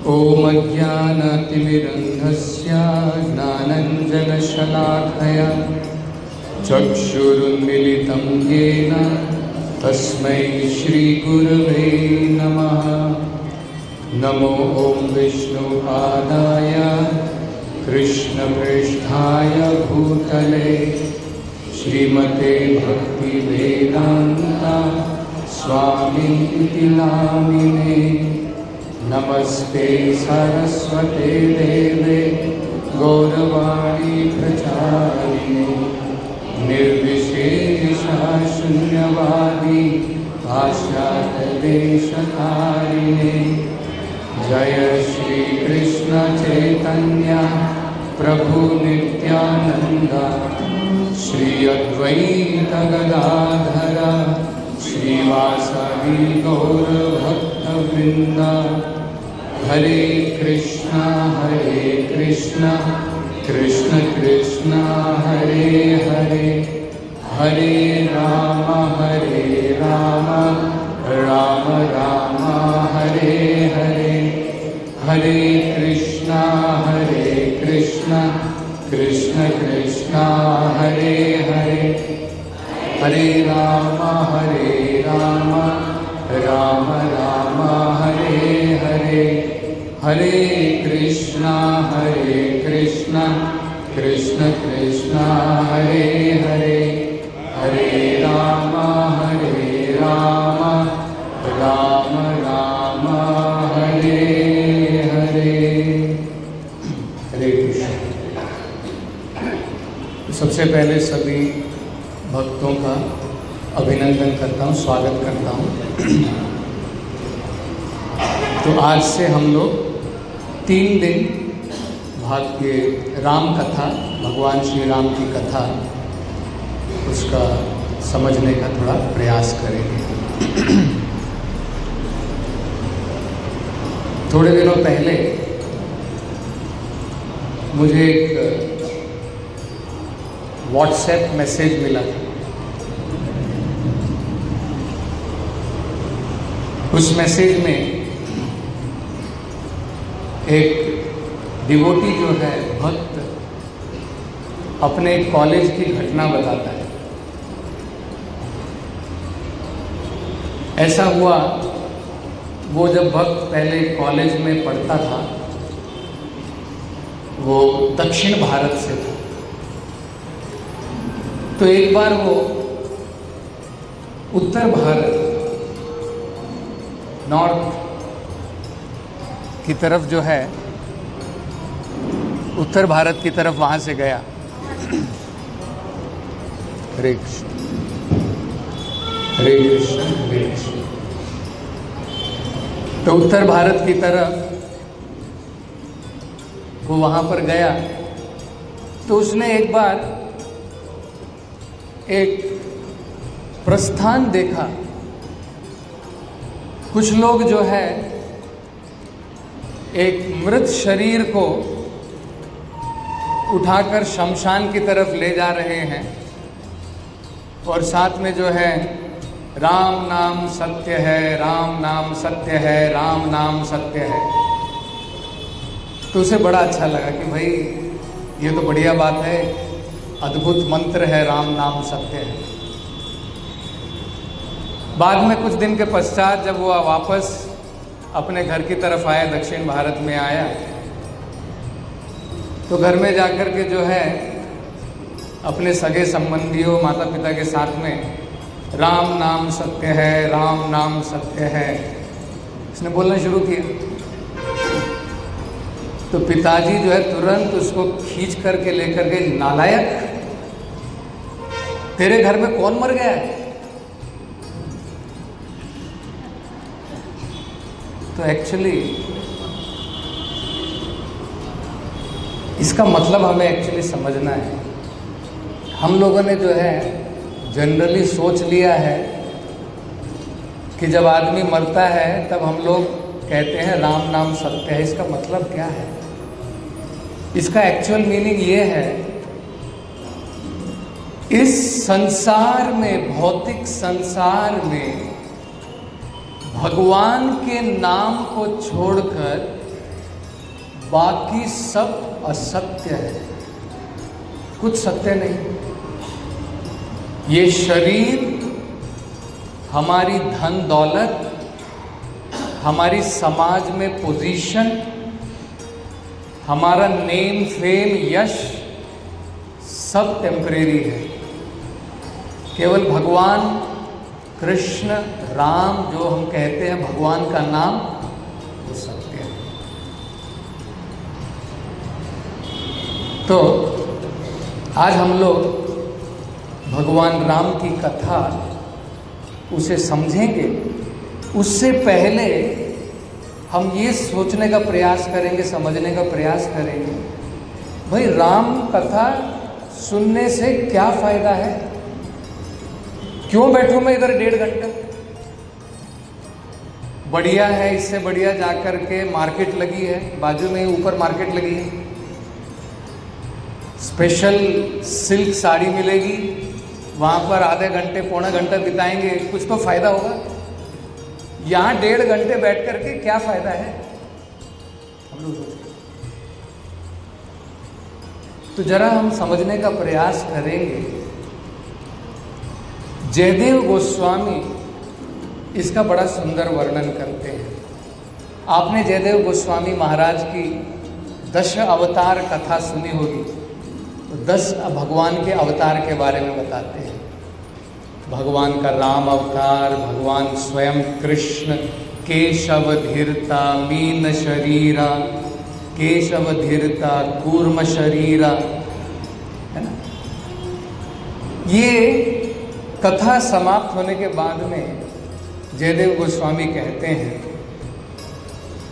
ॐ अज्ञानतिमिरन्धस्य ज्ञानञ्जनशलाखया चक्षुरुन्मिलितं येन तस्मै श्रीगुरवे नमः। नमो ॐ विष्णुपादाय कृष्णपृष्ठाय भूतले श्रीमते भक्तिवेदान्त स्वामिनिति नामिने। नमस्ते सरस्वते देवे गौरवाणी प्रचारिणे निर्विशेषः शून्यवादी पाश्चात्यदेशकारिणे। जय श्री कृष्ण चैतन्य प्रभु नित्यानंद श्री अद्वैत गदाधर श्रीवासवी गौर भक्तवृंद। हरे कृष्ण कृष्ण कृष्ण हरे हरे, हरे राम राम राम हरे हरे। हरे कृष्ण कृष्ण कृष्ण हरे हरे, हरे राम राम राम हरे हरे। हरे कृष्ण कृष्ण कृष्ण हरे हरे, हरे राम राम राम हरे हरे। हरे कृष्ण। सबसे पहले सभी भक्तों का अभिनंदन करता हूँ, स्वागत करता हूँ। तो आज से हम लोग 3 दिन भाग्य राम कथा, भगवान श्री राम की कथा, उसका समझने का थोड़ा प्रयास करेंगे। थोड़े दिनों पहले मुझे एक व्हाट्सएप मैसेज मिला था। उस मैसेज में एक डिवोटी जो है, भक्त, अपने कॉलेज की घटना बताता है। ऐसा हुआ, वो जब भक्त पहले कॉलेज में पढ़ता था, वो दक्षिण भारत से था। तो एक बार वो उत्तर भारत, नॉर्थ की तरफ जो है, उत्तर भारत की तरफ वहां से गया। हरे कृष्ण हरे कृष्ण हरे कृष्ण। तो उत्तर भारत की तरफ वो वहां पर गया, तो उसने एक बार एक प्रस्थान देखा। कुछ लोग जो है एक मृत शरीर को उठाकर शमशान की तरफ ले जा रहे हैं, और साथ में जो है राम नाम सत्य है, राम नाम सत्य है, राम नाम सत्य है। तो उसे बड़ा अच्छा लगा कि भाई ये तो बढ़िया बात है, अद्भुत मंत्र है, राम नाम सत्य है। बाद में कुछ दिन के पश्चात जब वो वापस अपने घर की तरफ आया, दक्षिण भारत में आया, तो घर में जाकर के जो है अपने सगे संबंधियों, माता पिता के साथ में राम नाम सत्य है, राम नाम सत्य है, इसने बोलना शुरू किया। तो पिताजी जो है तुरंत उसको खींच करके लेकर गए। नालायक, तेरे घर में कौन मर गया है? तो एक्चुअली इसका मतलब हमें एक्चुअली समझना है। हम लोगों ने जो है जनरली सोच लिया है कि जब आदमी मरता है तब हम लोग कहते हैं राम नाम सत्य है। इसका मतलब क्या है? इसका एक्चुअल मीनिंग ये है, इस संसार में, भौतिक संसार में भगवान के नाम को छोड़कर बाकी सब असत्य है, कुछ सत्य नहीं। ये शरीर, हमारी धन दौलत, हमारी समाज में पोजीशन, हमारा नेम फेम यश, सब टेम्परेरी है। केवल भगवान कृष्ण राम जो हम कहते हैं भगवान का नाम, वो सत्य है। तो आज हम लोग भगवान राम की कथा उसे समझेंगे। उससे पहले हम ये सोचने का प्रयास करेंगे, समझने का प्रयास करेंगे, भाई राम कथा सुनने से क्या फायदा है? क्यों बैठूं मैं इधर 1.5 घंटा? बढ़िया है, इससे बढ़िया जाकर के मार्केट लगी है, बाजू में ऊपर मार्केट लगी है, स्पेशल सिल्क साड़ी मिलेगी, वहां पर आधे घंटे पौना घंटा बिताएंगे, कुछ तो फायदा होगा। यहां 1.5 घंटे बैठ करके क्या फायदा है? हम लोग सोचते। तो जरा हम समझने का प्रयास करेंगे। जयदेव गोस्वामी इसका बड़ा सुंदर वर्णन करते हैं। आपने जयदेव गोस्वामी महाराज की 10 अवतार कथा सुनी होगी। तो 10 भगवान के अवतार के बारे में बताते हैं। भगवान का राम अवतार, भगवान स्वयं कृष्ण, केशव धीरता मीन शरीरा, केशव धीरता कूर्म शरीरा, है ना। ये कथा समाप्त होने के बाद में जयदेव गोस्वामी कहते हैं,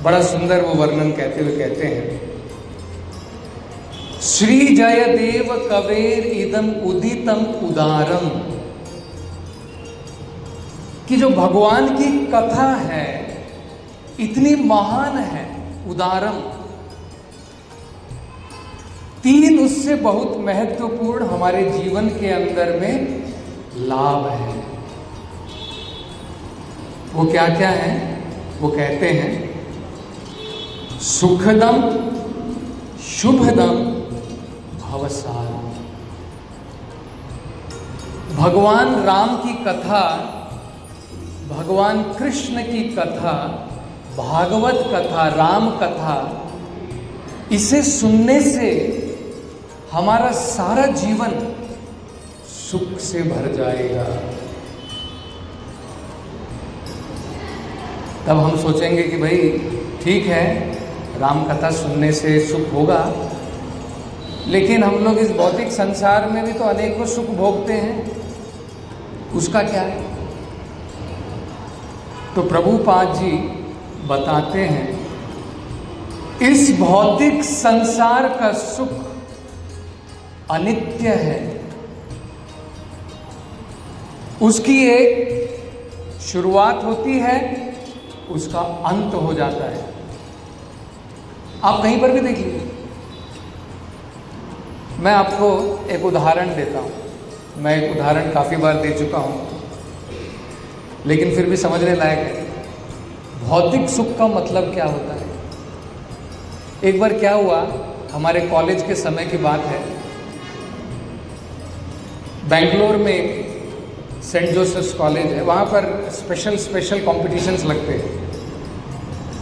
बड़ा सुंदर वो वर्णन कहते हुए कहते हैं, श्री जयदेव कवेर इदम उदितम उदारम, कि जो भगवान की कथा है इतनी महान है, उदारम। 3 उससे बहुत महत्वपूर्ण हमारे जीवन के अंदर में लाभ है। वो क्या क्या है? वो कहते हैं सुखदम शुभदम भवसारम। भगवान राम की कथा, भगवान कृष्ण की कथा, भागवत कथा, राम कथा, इसे सुनने से हमारा सारा जीवन सुख से भर जाएगा। तब हम सोचेंगे कि भाई ठीक है, राम कथा सुनने से सुख होगा, लेकिन हम लोग इस भौतिक संसार में भी तो अनेकों सुख भोगते हैं, उसका क्या है? तो प्रभुपाद जी बताते हैं, इस भौतिक संसार का सुख अनित्य है। उसकी एक शुरुआत होती है, उसका अंत हो जाता है। आप कहीं पर भी देख लीजिए। मैं आपको एक उदाहरण देता हूं। मैं एक उदाहरण काफ़ी बार दे चुका हूं, लेकिन फिर भी समझने लायक है। भौतिक सुख का मतलब क्या होता है? एक बार क्या हुआ, हमारे कॉलेज के समय की बात है। बेंगलोर में सेंट जोसेफ्स कॉलेज है, वहाँ पर स्पेशल कॉम्पिटिशन्स लगते हैं,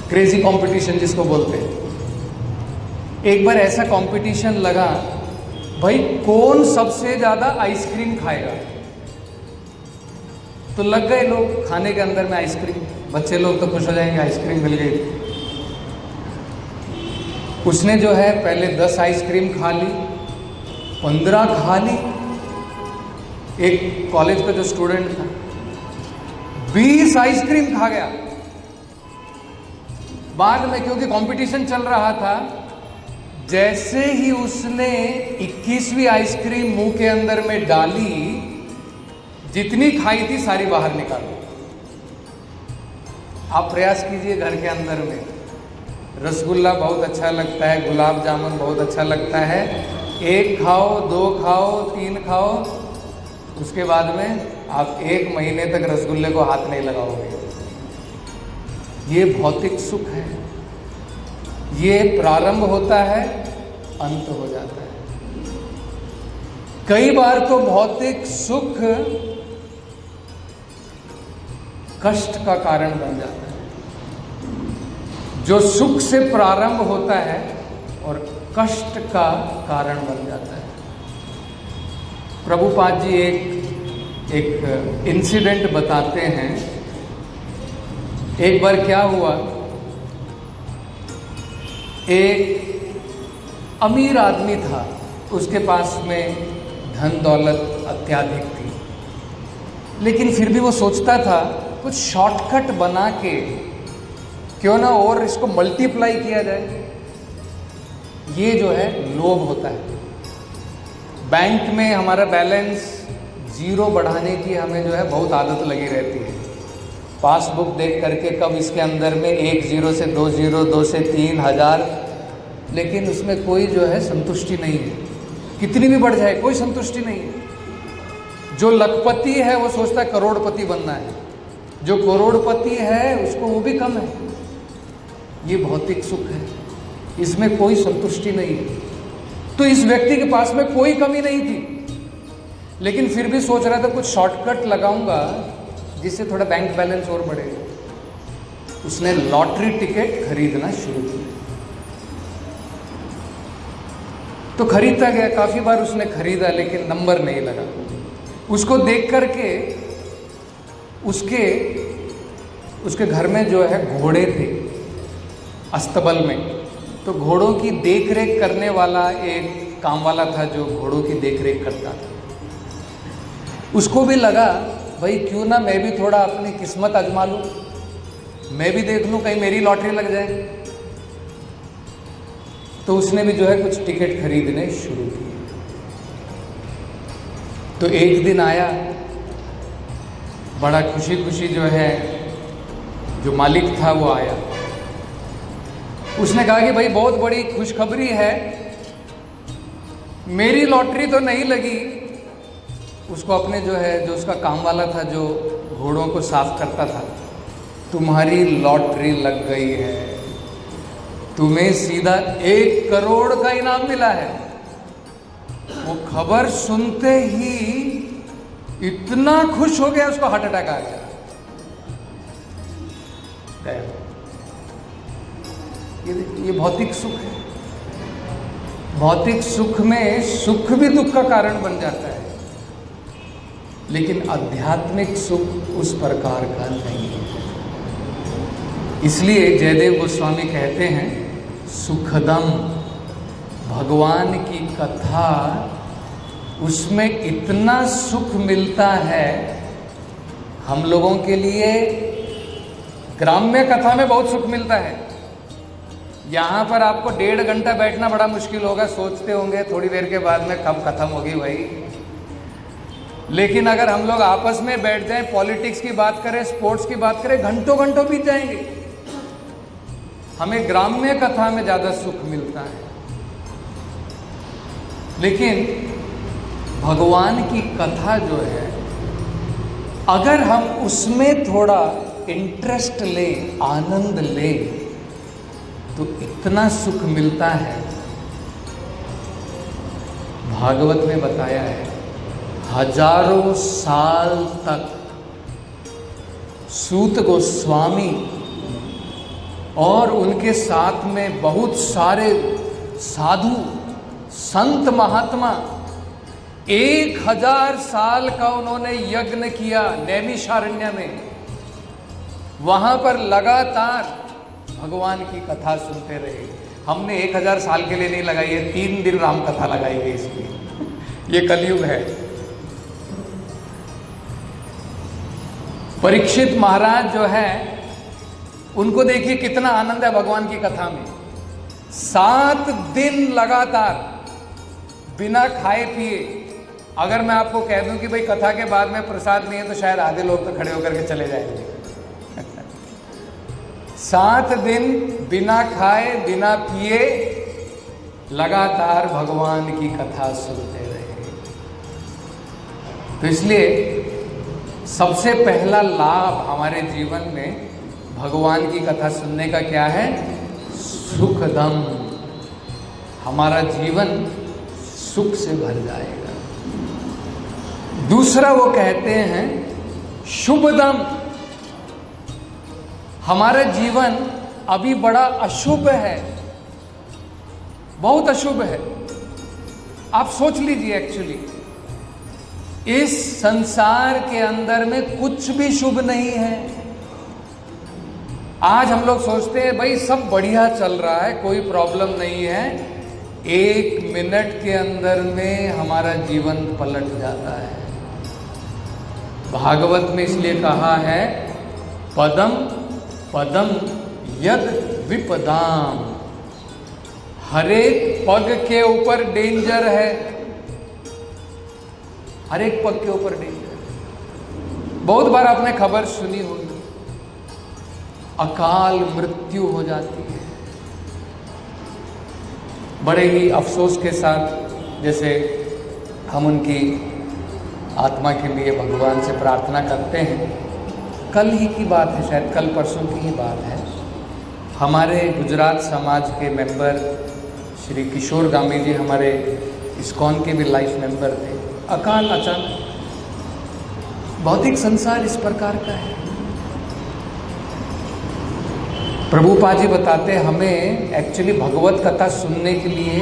क्रेजी कॉम्पिटिशन जिसको बोलते हैं। एक बार ऐसा कॉम्पिटिशन लगा, भाई कौन सबसे ज़्यादा आइसक्रीम खाएगा। तो लग गए लोग खाने के अंदर में आइसक्रीम। बच्चे लोग तो खुश हो जाएंगे, आइसक्रीम मिल गई। उसने जो है पहले 10 आइसक्रीम खा ली, 15 खा ली। एक कॉलेज का जो स्टूडेंट था 20 आइसक्रीम खा गया। बाद में क्योंकि कंपटीशन चल रहा था, जैसे ही उसने 21वीं आइसक्रीम मुंह के अंदर में डाली, जितनी खाई थी सारी बाहर निकाल दी। आप प्रयास कीजिए घर के अंदर में, रसगुल्ला बहुत अच्छा लगता है, गुलाब जामुन बहुत अच्छा लगता है, 1 खाओ, 2 खाओ, 3 खाओ, उसके बाद में आप 1 महीने तक रसगुल्ले को हाथ नहीं लगाओगे। ये भौतिक सुख है, ये प्रारंभ होता है, अंत हो जाता है। कई बार तो भौतिक सुख कष्ट का कारण बन जाता है। जो सुख से प्रारंभ होता है और कष्ट का कारण बन जाता है। प्रभुपाद जी एक इंसिडेंट बताते हैं। एक बार क्या हुआ, एक अमीर आदमी था, उसके पास में धन दौलत अत्याधिक थी, लेकिन फिर भी वो सोचता था कुछ शॉर्टकट बना के क्यों ना और इसको मल्टीप्लाई किया जाए। ये जो है लोभ होता है। बैंक में हमारा बैलेंस जीरो बढ़ाने की हमें जो है बहुत आदत लगी रहती है। पासबुक देख करके कब इसके अंदर में 1 0 से 2 0, 2 से 3 1000, लेकिन उसमें कोई जो है संतुष्टि नहीं है। कितनी भी बढ़ जाए कोई संतुष्टि नहीं है। जो लखपति है वो सोचता है करोड़पति बनना है, जो करोड़पति है उसको वो भी कम है। ये भौतिक सुख है, इसमें कोई संतुष्टि नहीं है। तो इस व्यक्ति के पास में कोई कमी नहीं थी, लेकिन फिर भी सोच रहा था कुछ शॉर्टकट लगाऊंगा जिससे थोड़ा बैंक बैलेंस और बढ़ेगा। उसने लॉटरी टिकट खरीदना शुरू किया। तो खरीदता गया, काफी बार उसने खरीदा, लेकिन नंबर नहीं लगा। उसको देख करके उसके घर में जो है घोड़े थे अस्तबल में। तो घोड़ों की देखरेख करने वाला एक काम वाला था जो घोड़ों की देखरेख करता था। उसको भी लगा भाई क्यों ना मैं भी थोड़ा अपनी किस्मत आजमा लूं, मैं भी देख लूं कहीं मेरी लॉटरी लग जाए। तो उसने भी जो है कुछ टिकट खरीदने शुरू किए। तो एक दिन आया, बड़ा खुशी खुशी जो है जो मालिक था वो आया। उसने कहा कि भाई बहुत बड़ी खुशखबरी है, मेरी लॉटरी तो नहीं लगी। उसको अपने जो है जो उसका काम वाला था जो घोड़ों को साफ करता था, तुम्हारी लॉटरी लग गई है, तुम्हें सीधा 1 करोड़ का इनाम मिला है। वो खबर सुनते ही इतना खुश हो गया, उसको हार्ट अटैक आ गया। ये भौतिक सुख है। भौतिक सुख में सुख भी दुख का कारण बन जाता है, लेकिन आध्यात्मिक सुख उस प्रकार का नहीं है। इसलिए जयदेव गोस्वामी कहते हैं सुखदम, भगवान की कथा, उसमें इतना सुख मिलता है। हम लोगों के लिए ग्राम्य कथा में बहुत सुख मिलता है। यहाँ पर आपको 1.5 घंटा बैठना बड़ा मुश्किल होगा, सोचते होंगे थोड़ी देर के बाद में कब खत्म होगी भाई। लेकिन अगर हम लोग आपस में बैठ जाएं, पॉलिटिक्स की बात करें, स्पोर्ट्स की बात करें, घंटों घंटों बीत जाएंगे। हमें ग्राम्य कथा में ज़्यादा सुख मिलता है। लेकिन भगवान की कथा जो है, अगर हम उसमें थोड़ा इंटरेस्ट लें, आनंद लें, तो इतना सुख मिलता है। भागवत में बताया है, हजारों साल तक सूत गोस्वामी और उनके साथ में बहुत सारे साधु संत महात्मा 1000 साल का उन्होंने यज्ञ किया नैमिषारण्य में। वहां पर लगातार भगवान की कथा सुनते रहे। हमने 1000 साल के लिए नहीं लगाई है, 3 दिन राम कथा लगाई है इसलिए। ये कलयुग है। परीक्षित महाराज जो है, उनको देखिए कितना आनंद है भगवान की कथा में। 7 दिन लगातार बिना खाए पिए। अगर मैं आपको कह दूं कि भाई कथा के बाद में प्रसाद नहीं है, तो शायद आधे लोग तो खड़े होकर के चले जाएंगे। 7 दिन बिना खाए बिना पिए लगातार भगवान की कथा सुनते रहे। तो इसलिए सबसे पहला लाभ हमारे जीवन में भगवान की कथा सुनने का क्या है? सुखदम, हमारा जीवन सुख से भर जाएगा। दूसरा वो कहते हैं शुभदम, हमारा जीवन अभी बड़ा अशुभ है, बहुत अशुभ है। आप सोच लीजिए, एक्चुअली इस संसार के अंदर में कुछ भी शुभ नहीं है। आज हम लोग सोचते हैं भाई सब बढ़िया चल रहा है, कोई प्रॉब्लम नहीं है, 1 मिनट के अंदर में हमारा जीवन पलट जाता है। भागवत में इसलिए कहा है पदम पदम यद विपदाम, हर एक पग के ऊपर डेंजर है, हर एक पग के ऊपर डेंजर। बहुत बार आपने खबर सुनी होगी, अकाल मृत्यु हो जाती है। बड़े ही अफसोस के साथ जैसे हम उनकी आत्मा के लिए भगवान से प्रार्थना करते हैं। कल ही की बात है, शायद कल परसों की ही बात है, हमारे गुजरात समाज के मेंबर श्री किशोर गामी जी, हमारे इस्कॉन के भी लाइफ मेंबर थे, अकाल अचानक। भौतिक संसार इस प्रकार का है। प्रभुपाद जी बताते हैं हमें एक्चुअली भगवत कथा सुनने के लिए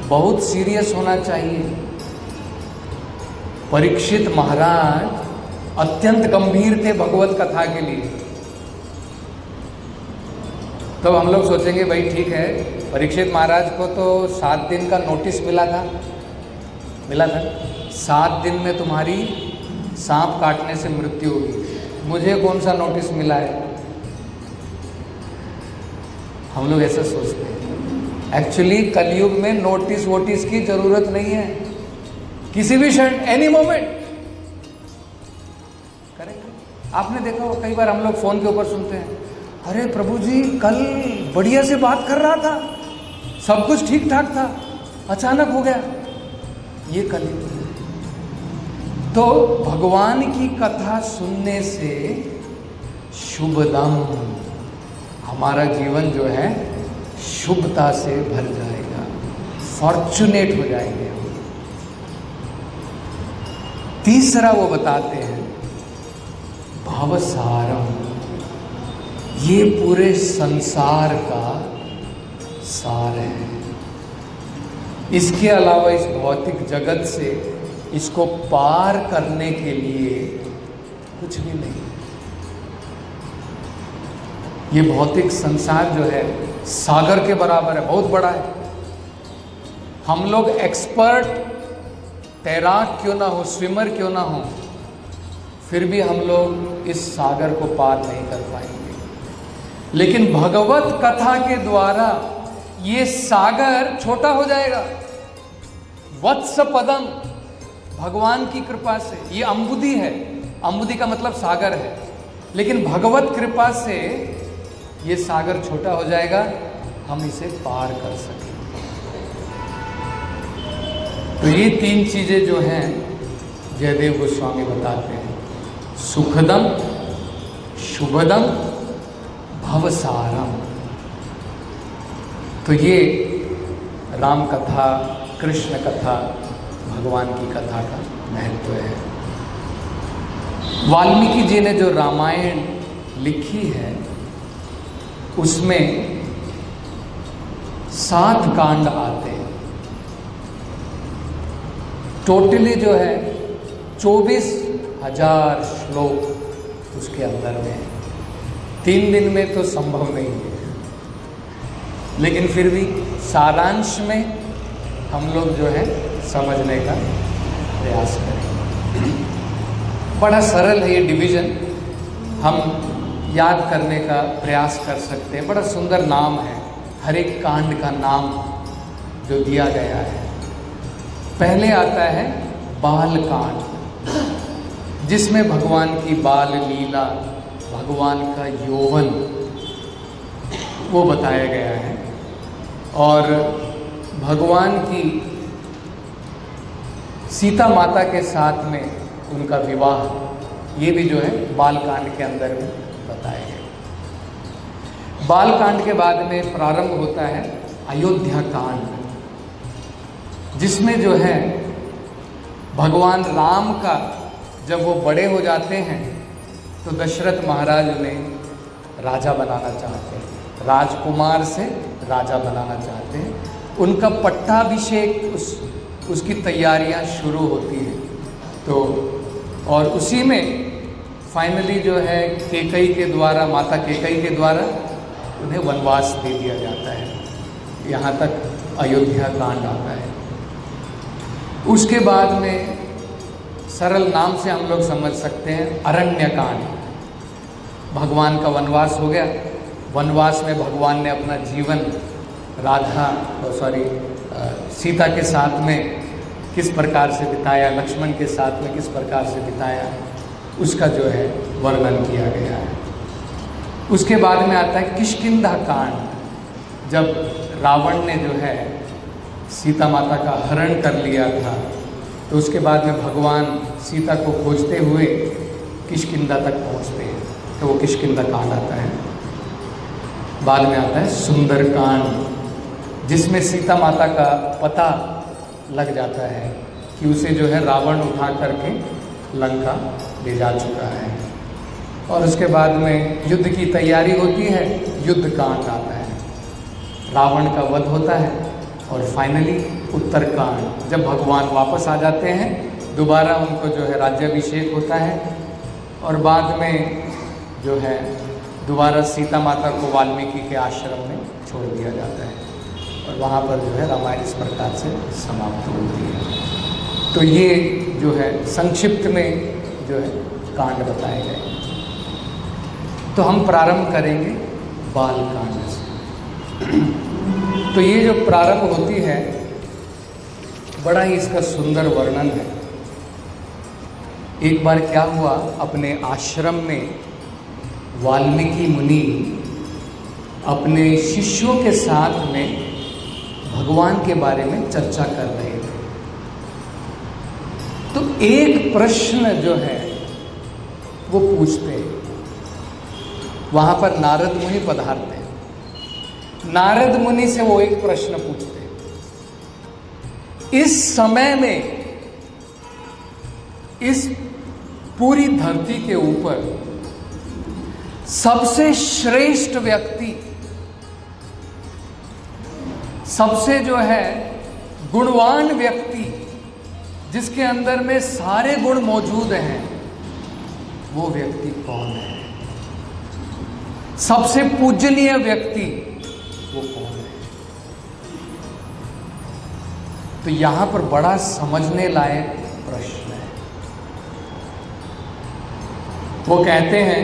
बहुत सीरियस होना चाहिए। परीक्षित महाराज अत्यंत गंभीर थे भगवत कथा के लिए। तो हम लोग सोचेंगे भाई ठीक है, परीक्षित महाराज को तो 7 दिन का नोटिस मिला था 7 दिन में तुम्हारी सांप काटने से मृत्यु होगी, मुझे कौन सा नोटिस मिला है। हम लोग ऐसा सोचते हैं। एक्चुअली कलयुग में नोटिस वोटिस की जरूरत नहीं है, किसी भी क्षण, एनी मोमेंट करेक्ट। आपने देखा हो कई बार हम लोग फोन के ऊपर सुनते हैं, अरे प्रभु जी कल बढ़िया से बात कर रहा था, सब कुछ ठीक ठाक था, अचानक हो गया। ये कलयुग है। तो भगवान की कथा सुनने से शुभदम, हमारा जीवन जो है शुभता से भर जाएगा, फॉर्चुनेट हो जाएंगे हम। तीसरा वो बताते हैं भवसारम, ये पूरे संसार का सार है। इसके अलावा इस भौतिक जगत से इसको पार करने के लिए कुछ भी नहीं। ये भौतिक संसार जो है सागर के बराबर है, बहुत बड़ा है। हम लोग एक्सपर्ट तैराक क्यों ना हो, स्विमर क्यों ना हो, फिर भी हम लोग इस सागर को पार नहीं कर पाएंगे। लेकिन भगवत कथा के द्वारा ये सागर छोटा हो जाएगा। वत्स पदम, भगवान की कृपा से, ये अम्बुदी है, अम्बुदी का मतलब सागर है, लेकिन भगवत कृपा से ये सागर छोटा हो जाएगा, हम इसे पार कर सकेंगे। तो ये 3 चीजें जो हैं जयदेव गोस्वामी बताते हैं, सुखदम, शुभदम, भवसारम। तो ये राम कथा, कृष्ण कथा, भगवान की कथा का महत्व है। वाल्मीकि जी ने जो रामायण लिखी है उसमें 7 कांड आते हैं। टोटली जो है 24,000 श्लोक उसके अंदर में है। 3 दिन में तो संभव नहीं है, लेकिन फिर भी सारांश में हम लोग जो है समझने का प्रयास करेंगे। बड़ा सरल है ये डिवीज़न, हम याद करने का प्रयास कर सकते हैं। बड़ा सुंदर नाम है, हर एक कांड का नाम जो दिया गया है। पहले आता है बाल कांड, जिसमें भगवान की बाल लीला, भगवान का यौवन वो बताया गया है। और भगवान की सीता माता के साथ में उनका विवाह, ये भी जो है बाल कांड के अंदर में बताया गया। बाल कांड के बाद में प्रारंभ होता है अयोध्या कांड, जिसमें जो है भगवान राम का जब वो बड़े हो जाते हैं तो दशरथ महाराज उन्हें राजा बनाना चाहते हैं, राजकुमार से राजा बनाना चाहते हैं। उनका पट्टाभिषेक उसकी तैयारियां शुरू होती हैं। तो और उसी में फाइनली जो है कैकेयी के द्वारा, माता कैकेयी के द्वारा उन्हें वनवास दे दिया जाता है। यहाँ तक अयोध्या कांड आता है। उसके बाद में सरल नाम से हम लोग समझ सकते हैं अरण्य कांड। भगवान का वनवास हो गया। वनवास में भगवान ने अपना जीवन सीता के साथ में किस प्रकार से बिताया, लक्ष्मण के साथ में किस प्रकार से बिताया, उसका जो है वर्णन किया गया है। उसके बाद में आता है किष्किंधा कांड। जब रावण ने जो है सीता माता का हरण कर लिया था, तो उसके बाद में भगवान सीता को खोजते हुए किष्किंधा तक पहुंचते हैं, तो वो किष्किंधा कांड आता है। बाद में आता है सुंदर कांड, जिसमें सीता माता का पता लग जाता है कि उसे जो है रावण उठा करके लंका ले जा चुका है। और उसके बाद में युद्ध की तैयारी होती है, युद्ध कांड आता है, रावण का वध होता है। और फाइनली उत्तरकांड, जब भगवान वापस आ जाते हैं, दोबारा उनको जो है राज्याभिषेक होता है। और बाद में जो है दोबारा सीता माता को वाल्मीकि के आश्रम में छोड़ दिया जाता है, और वहाँ पर जो है रामायण इस प्रकार से समाप्त होती है। तो ये जो है संक्षिप्त में जो है कांड बताए गए। तो हम प्रारंभ करेंगे बाल कांड से। तो ये जो प्रारंभ होती है, बड़ा ही इसका सुंदर वर्णन है। एक बार क्या हुआ, अपने आश्रम में वाल्मीकि मुनि अपने शिष्यों के साथ में भगवान के बारे में चर्चा कर रहे थे। तो एक प्रश्न जो है वो पूछते हैं। वहां पर नारद मुनि पधारते हैं। नारद मुनि से वो एक प्रश्न पूछते हैं, इस समय में इस पूरी धरती के ऊपर सबसे श्रेष्ठ व्यक्ति, सबसे जो है गुणवान व्यक्ति, जिसके अंदर में सारे गुण मौजूद हैं, वो व्यक्ति कौन है? सबसे पूजनीय व्यक्ति वो कौन है? तो यहां पर बड़ा समझने लायक प्रश्न है। वो कहते हैं,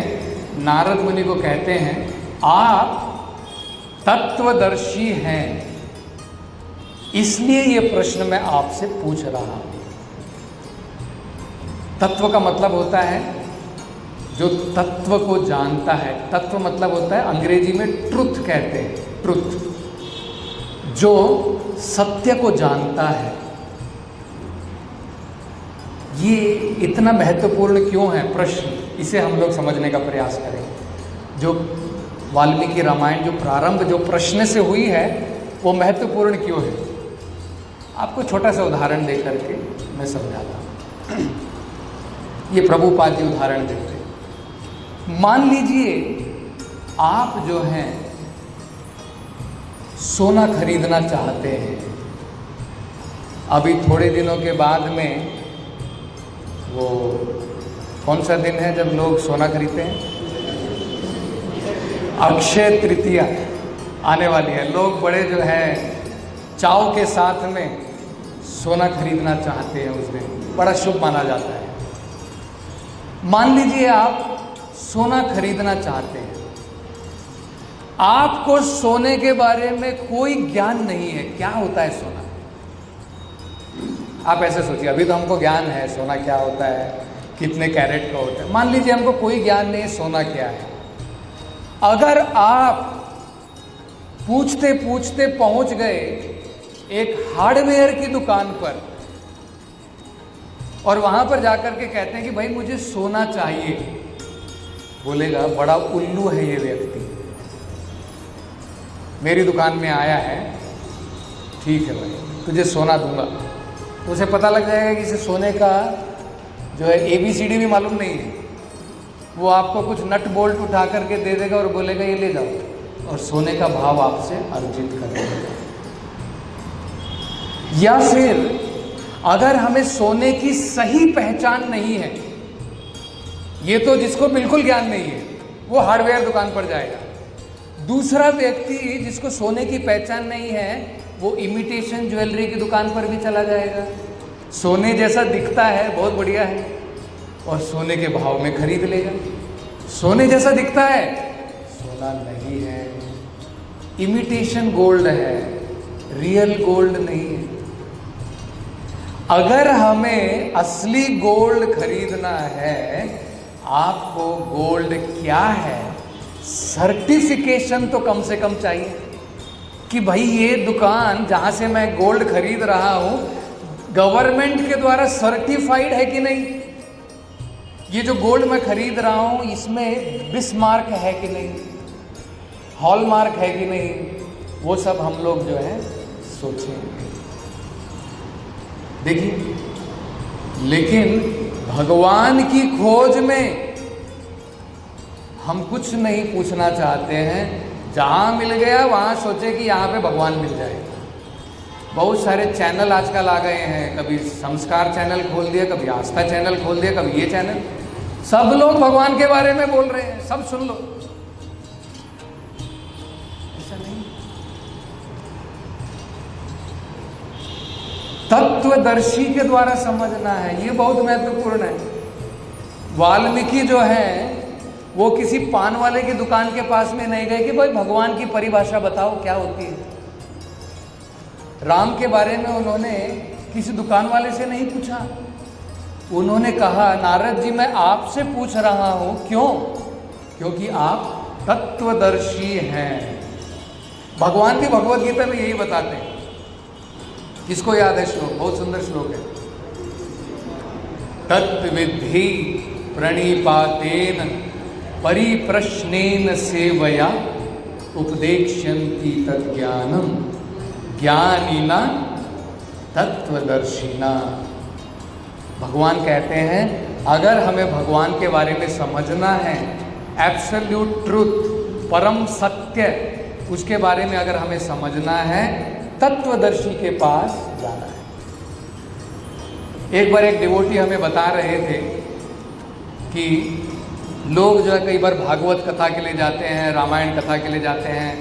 नारद मुनि को कहते हैं, आप तत्वदर्शी हैं, इसलिए ये प्रश्न मैं आपसे पूछ रहा हूं। तत्व का मतलब होता है जो तत्व को जानता है। तत्व मतलब होता है, अंग्रेजी में ट्रुथ कहते हैं, ट्रुथ, जो सत्य को जानता है। ये इतना महत्वपूर्ण क्यों है प्रश्न, इसे हम लोग समझने का प्रयास करें। जो वाल्मीकि रामायण जो प्रारंभ जो प्रश्न से हुई है, वो महत्वपूर्ण क्यों है, आपको छोटा सा उदाहरण देकर के मैं समझाता हूँ। ये प्रभुपाद जी उदाहरण देते हैं। मान लीजिए आप जो हैं सोना खरीदना चाहते हैं। अभी थोड़े दिनों के बाद में वो कौन सा दिन है जब लोग सोना खरीदते हैं? अक्षय तृतीया आने वाली है। लोग बड़े जो है चाव के साथ में सोना खरीदना चाहते हैं। उस दिन बड़ा शुभ माना जाता है। मान लीजिए आप सोना खरीदना चाहते हैं, आपको सोने के बारे में कोई ज्ञान नहीं है, क्या होता है सोना। आप ऐसे सोचिए, अभी तो हमको ज्ञान है सोना क्या होता है, कितने कैरेट का होता है। मान लीजिए हमको कोई ज्ञान नहीं है सोना क्या है। अगर आप पूछते पूछते पहुंच गए एक हार्डवेयर की दुकान पर और वहां पर जाकर के कहते हैं कि भाई मुझे सोना चाहिए, बोलेगा बड़ा उल्लू है ये व्यक्ति, मेरी दुकान में आया है, ठीक है भाई तुझे सोना दूंगा, तो उसे पता लग जाएगा कि इसे सोने का जो है ABCD भी मालूम नहीं है। वो आपको कुछ नट बोल्ट उठा करके दे देगा और बोलेगा ये ले जाओ, और सोने का भाव आपसे अर्जित करेगा। या फिर अगर हमें सोने की सही पहचान नहीं है, ये तो जिसको बिल्कुल ज्ञान नहीं है वो हार्डवेयर दुकान पर जाएगा। दूसरा व्यक्ति जिसको सोने की पहचान नहीं है वो इमिटेशन ज्वेलरी की दुकान पर भी चला जाएगा। सोने जैसा दिखता है, बहुत बढ़िया है, और सोने के भाव में खरीद लेगा। सोने जैसा दिखता है, सोना नहीं है, इमिटेशन गोल्ड है, रियल गोल्ड नहीं है। अगर हमें असली गोल्ड खरीदना है, आपको गोल्ड क्या है सर्टिफिकेशन तो कम से कम चाहिए कि भाई ये दुकान जहां से मैं गोल्ड खरीद रहा हूं गवर्नमेंट के द्वारा सर्टिफाइड है कि नहीं, ये जो गोल्ड मैं खरीद रहा हूं इसमें बिस्मार्क है कि नहीं, हॉलमार्क है कि नहीं, वो सब हम लोग जो है सोचेंगे। देखिए, लेकिन भगवान की खोज में हम कुछ नहीं पूछना चाहते हैं, जहां मिल गया वहां सोचे कि यहां पे भगवान मिल जाएगा। बहुत सारे चैनल आजकल आ गए हैं, कभी संस्कार चैनल खोल दिया, कभी आस्था चैनल खोल दिया, कभी ये चैनल, सब लोग भगवान के बारे में बोल रहे हैं, सब सुन लो। ऐसा नहीं, तत्वदर्शी के द्वारा समझना है, ये बहुत महत्वपूर्ण है। वाल्मीकि जो है वो किसी पान वाले की दुकान के पास में नहीं गए कि भाई भगवान की परिभाषा बताओ क्या होती है। राम के बारे में उन्होंने किसी दुकान वाले से नहीं पूछा, उन्होंने कहा नारद जी मैं आपसे पूछ रहा हूं, क्यों? क्योंकि आप तत्वदर्शी हैं। भगवान भी भगवत गीता में यही बताते हैं। किसको याद है श्लोक? बहुत सुंदर श्लोक है। तत्विद्धि प्रणिपातेन परिप्रश्नेन सेवया उपदेक्ष्यन्ति तज्ज्ञानम ज्ञानिना तत्वदर्शिना। भगवान कहते हैं अगर हमें भगवान के बारे में समझना है, एब्सोल्यूट ट्रूथ, परम सत्य, उसके बारे में अगर हमें समझना है, तत्वदर्शी के पास जाना है। एक बार एक डिवोटी हमें बता रहे थे कि लोग जो है कई बार भागवत कथा के लिए जाते हैं, रामायण कथा के लिए जाते हैं,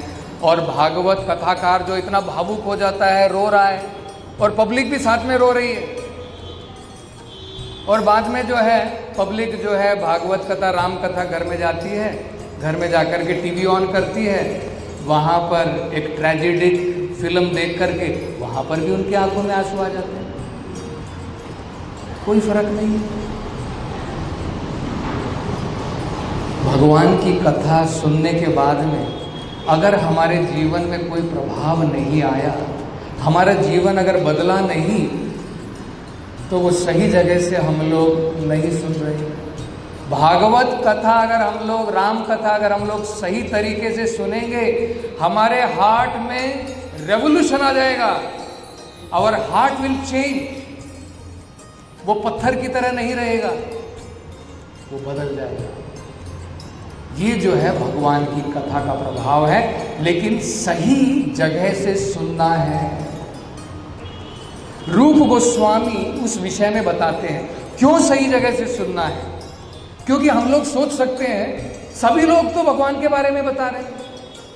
और भागवत कथाकार जो इतना भावुक हो जाता है, रो रहा है, और पब्लिक भी साथ में रो रही है, और बाद में जो है पब्लिक जो है भागवत कथा, राम कथा घर में जाती है, घर में जाकर के टीवी ऑन करती है, वहाँ पर एक ट्रेजेडिक फिल्म देख करके वहाँ पर भी उनकी आंखों में आंसू आ जाते हैं। कोई फर्क नहीं। भगवान की कथा सुनने के बाद में अगर हमारे जीवन में कोई प्रभाव नहीं आया, हमारा जीवन अगर बदला नहीं, तो वो सही जगह से हम लोग नहीं सुन रहे। भागवत कथा अगर हम लोग, राम कथा अगर हम लोग सही तरीके से सुनेंगे, हमारे हार्ट में रेवोल्यूशन आ जाएगा। Our heart will change. वो पत्थर की तरह नहीं रहेगा, वो बदल जाएगा। ये जो है भगवान की कथा का प्रभाव है, लेकिन सही जगह से सुनना है। रूप गोस्वामी उस विषय में बताते हैं क्यों सही जगह से सुनना है। क्योंकि हम लोग सोच सकते हैं सभी लोग तो भगवान के बारे में बता रहे हैं,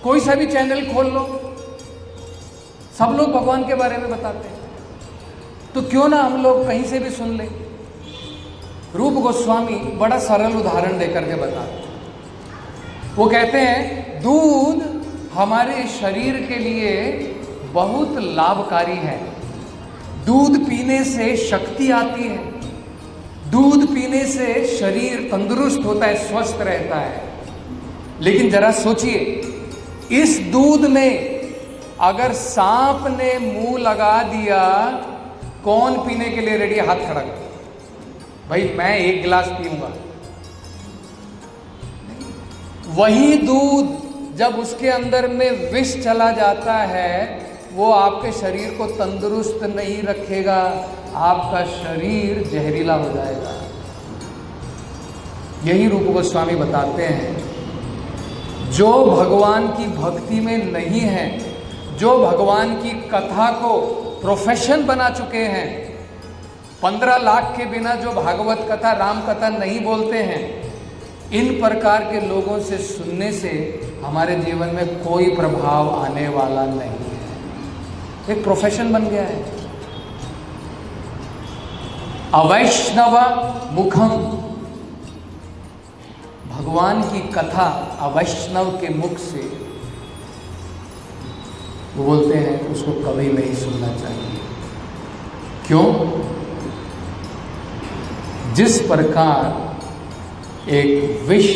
कोई सा भी चैनल खोल लो, सब लोग भगवान के बारे में बताते हैं, तो क्यों ना हम लोग कहीं से भी सुन लें। रूप गोस्वामी बड़ा सरल उदाहरण देकर के बताते हैं। वो कहते हैं दूध हमारे शरीर के लिए बहुत लाभकारी है। दूध पीने से शक्ति आती है, दूध पीने से शरीर तंदुरुस्त होता है, स्वस्थ रहता है। लेकिन जरा सोचिए, इस दूध में अगर सांप ने मुंह लगा दिया, कौन पीने के लिए रेडी? हाथ खड़ा कर, भाई मैं एक गिलास पीऊंगा। वही दूध जब उसके अंदर में विष चला जाता है, वो आपके शरीर को तंदुरुस्त नहीं रखेगा, आपका शरीर जहरीला हो जाएगा। यही रूप गोस्वामी बताते हैं, जो भगवान की भक्ति में नहीं है, जो भगवान की कथा को प्रोफेशन बना चुके हैं, 15 लाख के बिना जो भागवत कथा, राम कथा नहीं बोलते हैं, इन प्रकार के लोगों से सुनने से हमारे जीवन में कोई प्रभाव आने वाला नहीं है। एक प्रोफेशन बन गया है। अवैष्णव मुखम, भगवान की कथा अवैष्णव के मुख से, वो बोलते हैं उसको कभी नहीं सुनना चाहिए। क्यों? जिस प्रकार एक विष,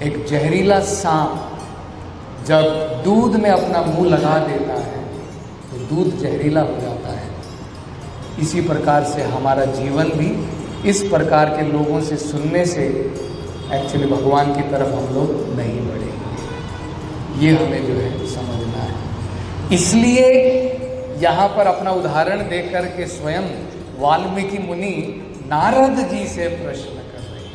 एक जहरीला सांप जब दूध में अपना मुंह लगा देता है तो दूध जहरीला हो जाता है, इसी प्रकार से हमारा जीवन भी इस प्रकार के लोगों से सुनने से एक्चुअली भगवान की तरफ हम लोग नहीं बढ़ेंगे। ये हमें जो है समझना है। इसलिए यहाँ पर अपना उदाहरण देकर के स्वयं वाल्मीकि मुनि नारद जी से प्रश्न कर रहे हैं,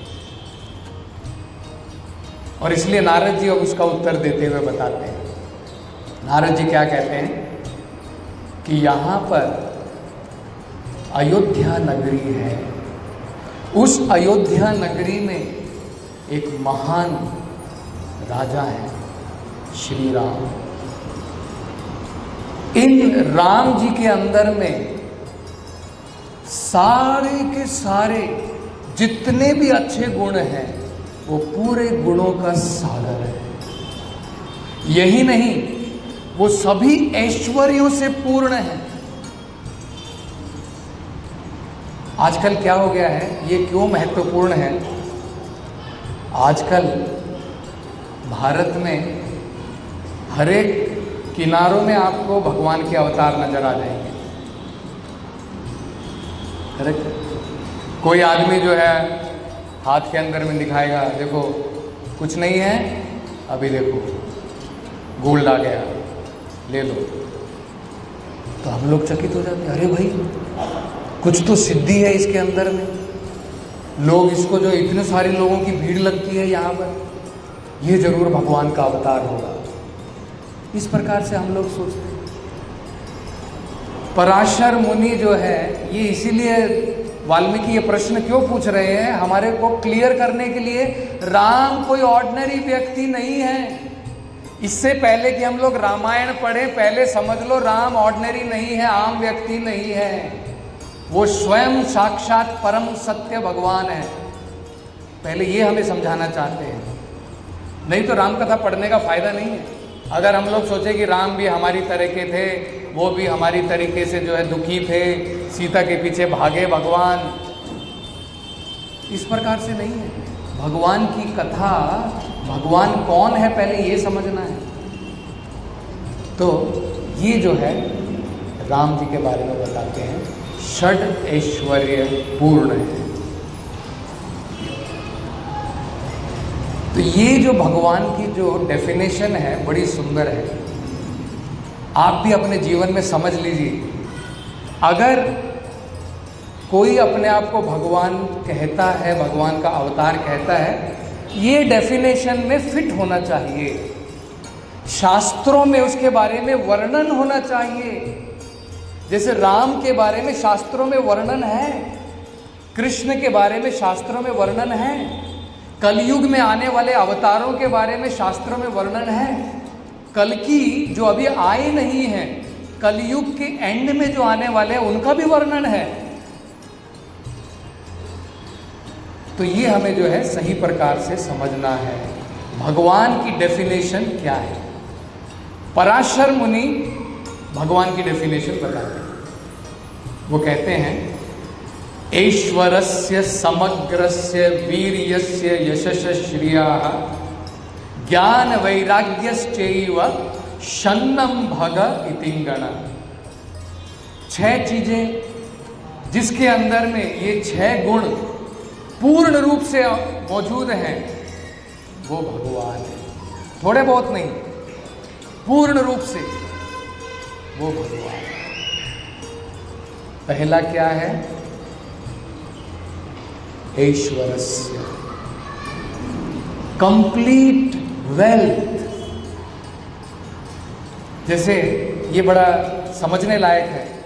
और इसलिए नारद जी अब उसका उत्तर देते हुए बताते हैं। नारद जी क्या कहते हैं कि यहाँ पर अयोध्या नगरी है, उस अयोध्या नगरी में एक महान राजा है, श्री राम। इन राम जी के अंदर में सारे के सारे जितने भी अच्छे गुण हैं, वो पूरे गुणों का सागर है। यही नहीं, वो सभी ऐश्वर्यों से पूर्ण है। आजकल क्या हो गया है, ये क्यों महत्वपूर्ण है? आजकल भारत में हर एक किनारों में आपको भगवान के अवतार नजर आ जाएंगे। करेक्ट? कोई आदमी जो है हाथ के अंदर में दिखाएगा, देखो कुछ नहीं है, अभी देखो गोल्ड आ गया, ले लो। तो हम लोग चकित हो जाते हैं, अरे भाई कुछ तो सिद्धि है इसके अंदर में। लोग इसको, जो इतने सारे लोगों की भीड़ लगती है यहाँ पर, ये जरूर भगवान का अवतार होगा। इस प्रकार से हम लोग सोचते हैं। पराशर मुनि जो है, ये इसीलिए वाल्मीकि ये प्रश्न क्यों पूछ रहे हैं, हमारे को क्लियर करने के लिए। राम कोई ऑर्डिनरी व्यक्ति नहीं है। इससे पहले कि हम लोग रामायण पढ़े, पहले समझ लो राम ऑर्डिनरी नहीं है, आम व्यक्ति नहीं है। वो स्वयं साक्षात परम सत्य भगवान है। पहले ये हमें समझाना चाहते हैं, नहीं तो राम कथा पढ़ने का फायदा नहीं है। अगर हम लोग सोचे कि राम भी हमारी तरह के थे, वो भी हमारी तरीके से जो है दुखी थे, सीता के पीछे भागे भगवान, इस प्रकार से नहीं है। भगवान की कथा, भगवान कौन है पहले ये समझना है। तो ये जो है राम जी के बारे में बताते हैं, षड ऐश्वर्य पूर्ण है। तो ये जो भगवान की जो डेफिनेशन है बड़ी सुंदर है। आप भी अपने जीवन में समझ लीजिए। अगर कोई अपने आप को भगवान कहता है, भगवान का अवतार कहता है, ये डेफिनेशन में फिट होना चाहिए। शास्त्रों में उसके बारे में वर्णन होना चाहिए। जैसे राम के बारे में शास्त्रों में वर्णन है, कृष्ण के बारे में शास्त्रों में वर्णन है, कलयुग में आने वाले अवतारों के बारे में शास्त्रों में वर्णन है। कल्कि जो अभी आए नहीं हैं, कलयुग के एंड में जो आने वाले हैं, उनका भी वर्णन है। तो ये हमें जो है सही प्रकार से समझना है, भगवान की डेफिनेशन क्या है। पराशर मुनि भगवान की डेफिनेशन बताते हैं। वो कहते हैं, ऐश्वरस्य समग्रस्य वीर्यस्य यशस्य श्रियः ज्ञान वैराग्यश्चैव शन्नम भग इतिंगण। 6 चीजें जिसके अंदर में ये 6 गुण पूर्ण रूप से मौजूद हैं, वो भगवान है। थोड़े बहुत नहीं, पूर्ण रूप से वो भगवान। पहला क्या है? ऐश्वर्य, कंप्लीट वेल्थ। जैसे ये बड़ा समझने लायक है।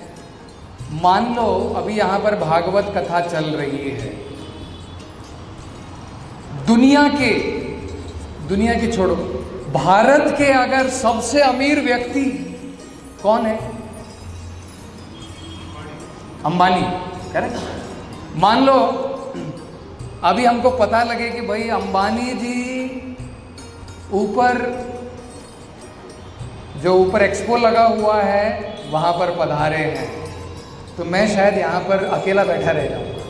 मान लो अभी यहां पर भागवत कथा चल रही है, दुनिया के छोड़ो, भारत के अगर सबसे अमीर व्यक्ति कौन है? अंबानी, करेक्ट। मान लो अभी हमको पता लगे कि भाई अंबानी जी ऊपर एक्सपो लगा हुआ है वहां पर पधारे हैं, तो मैं शायद यहां पर अकेला बैठा रह जाऊंगा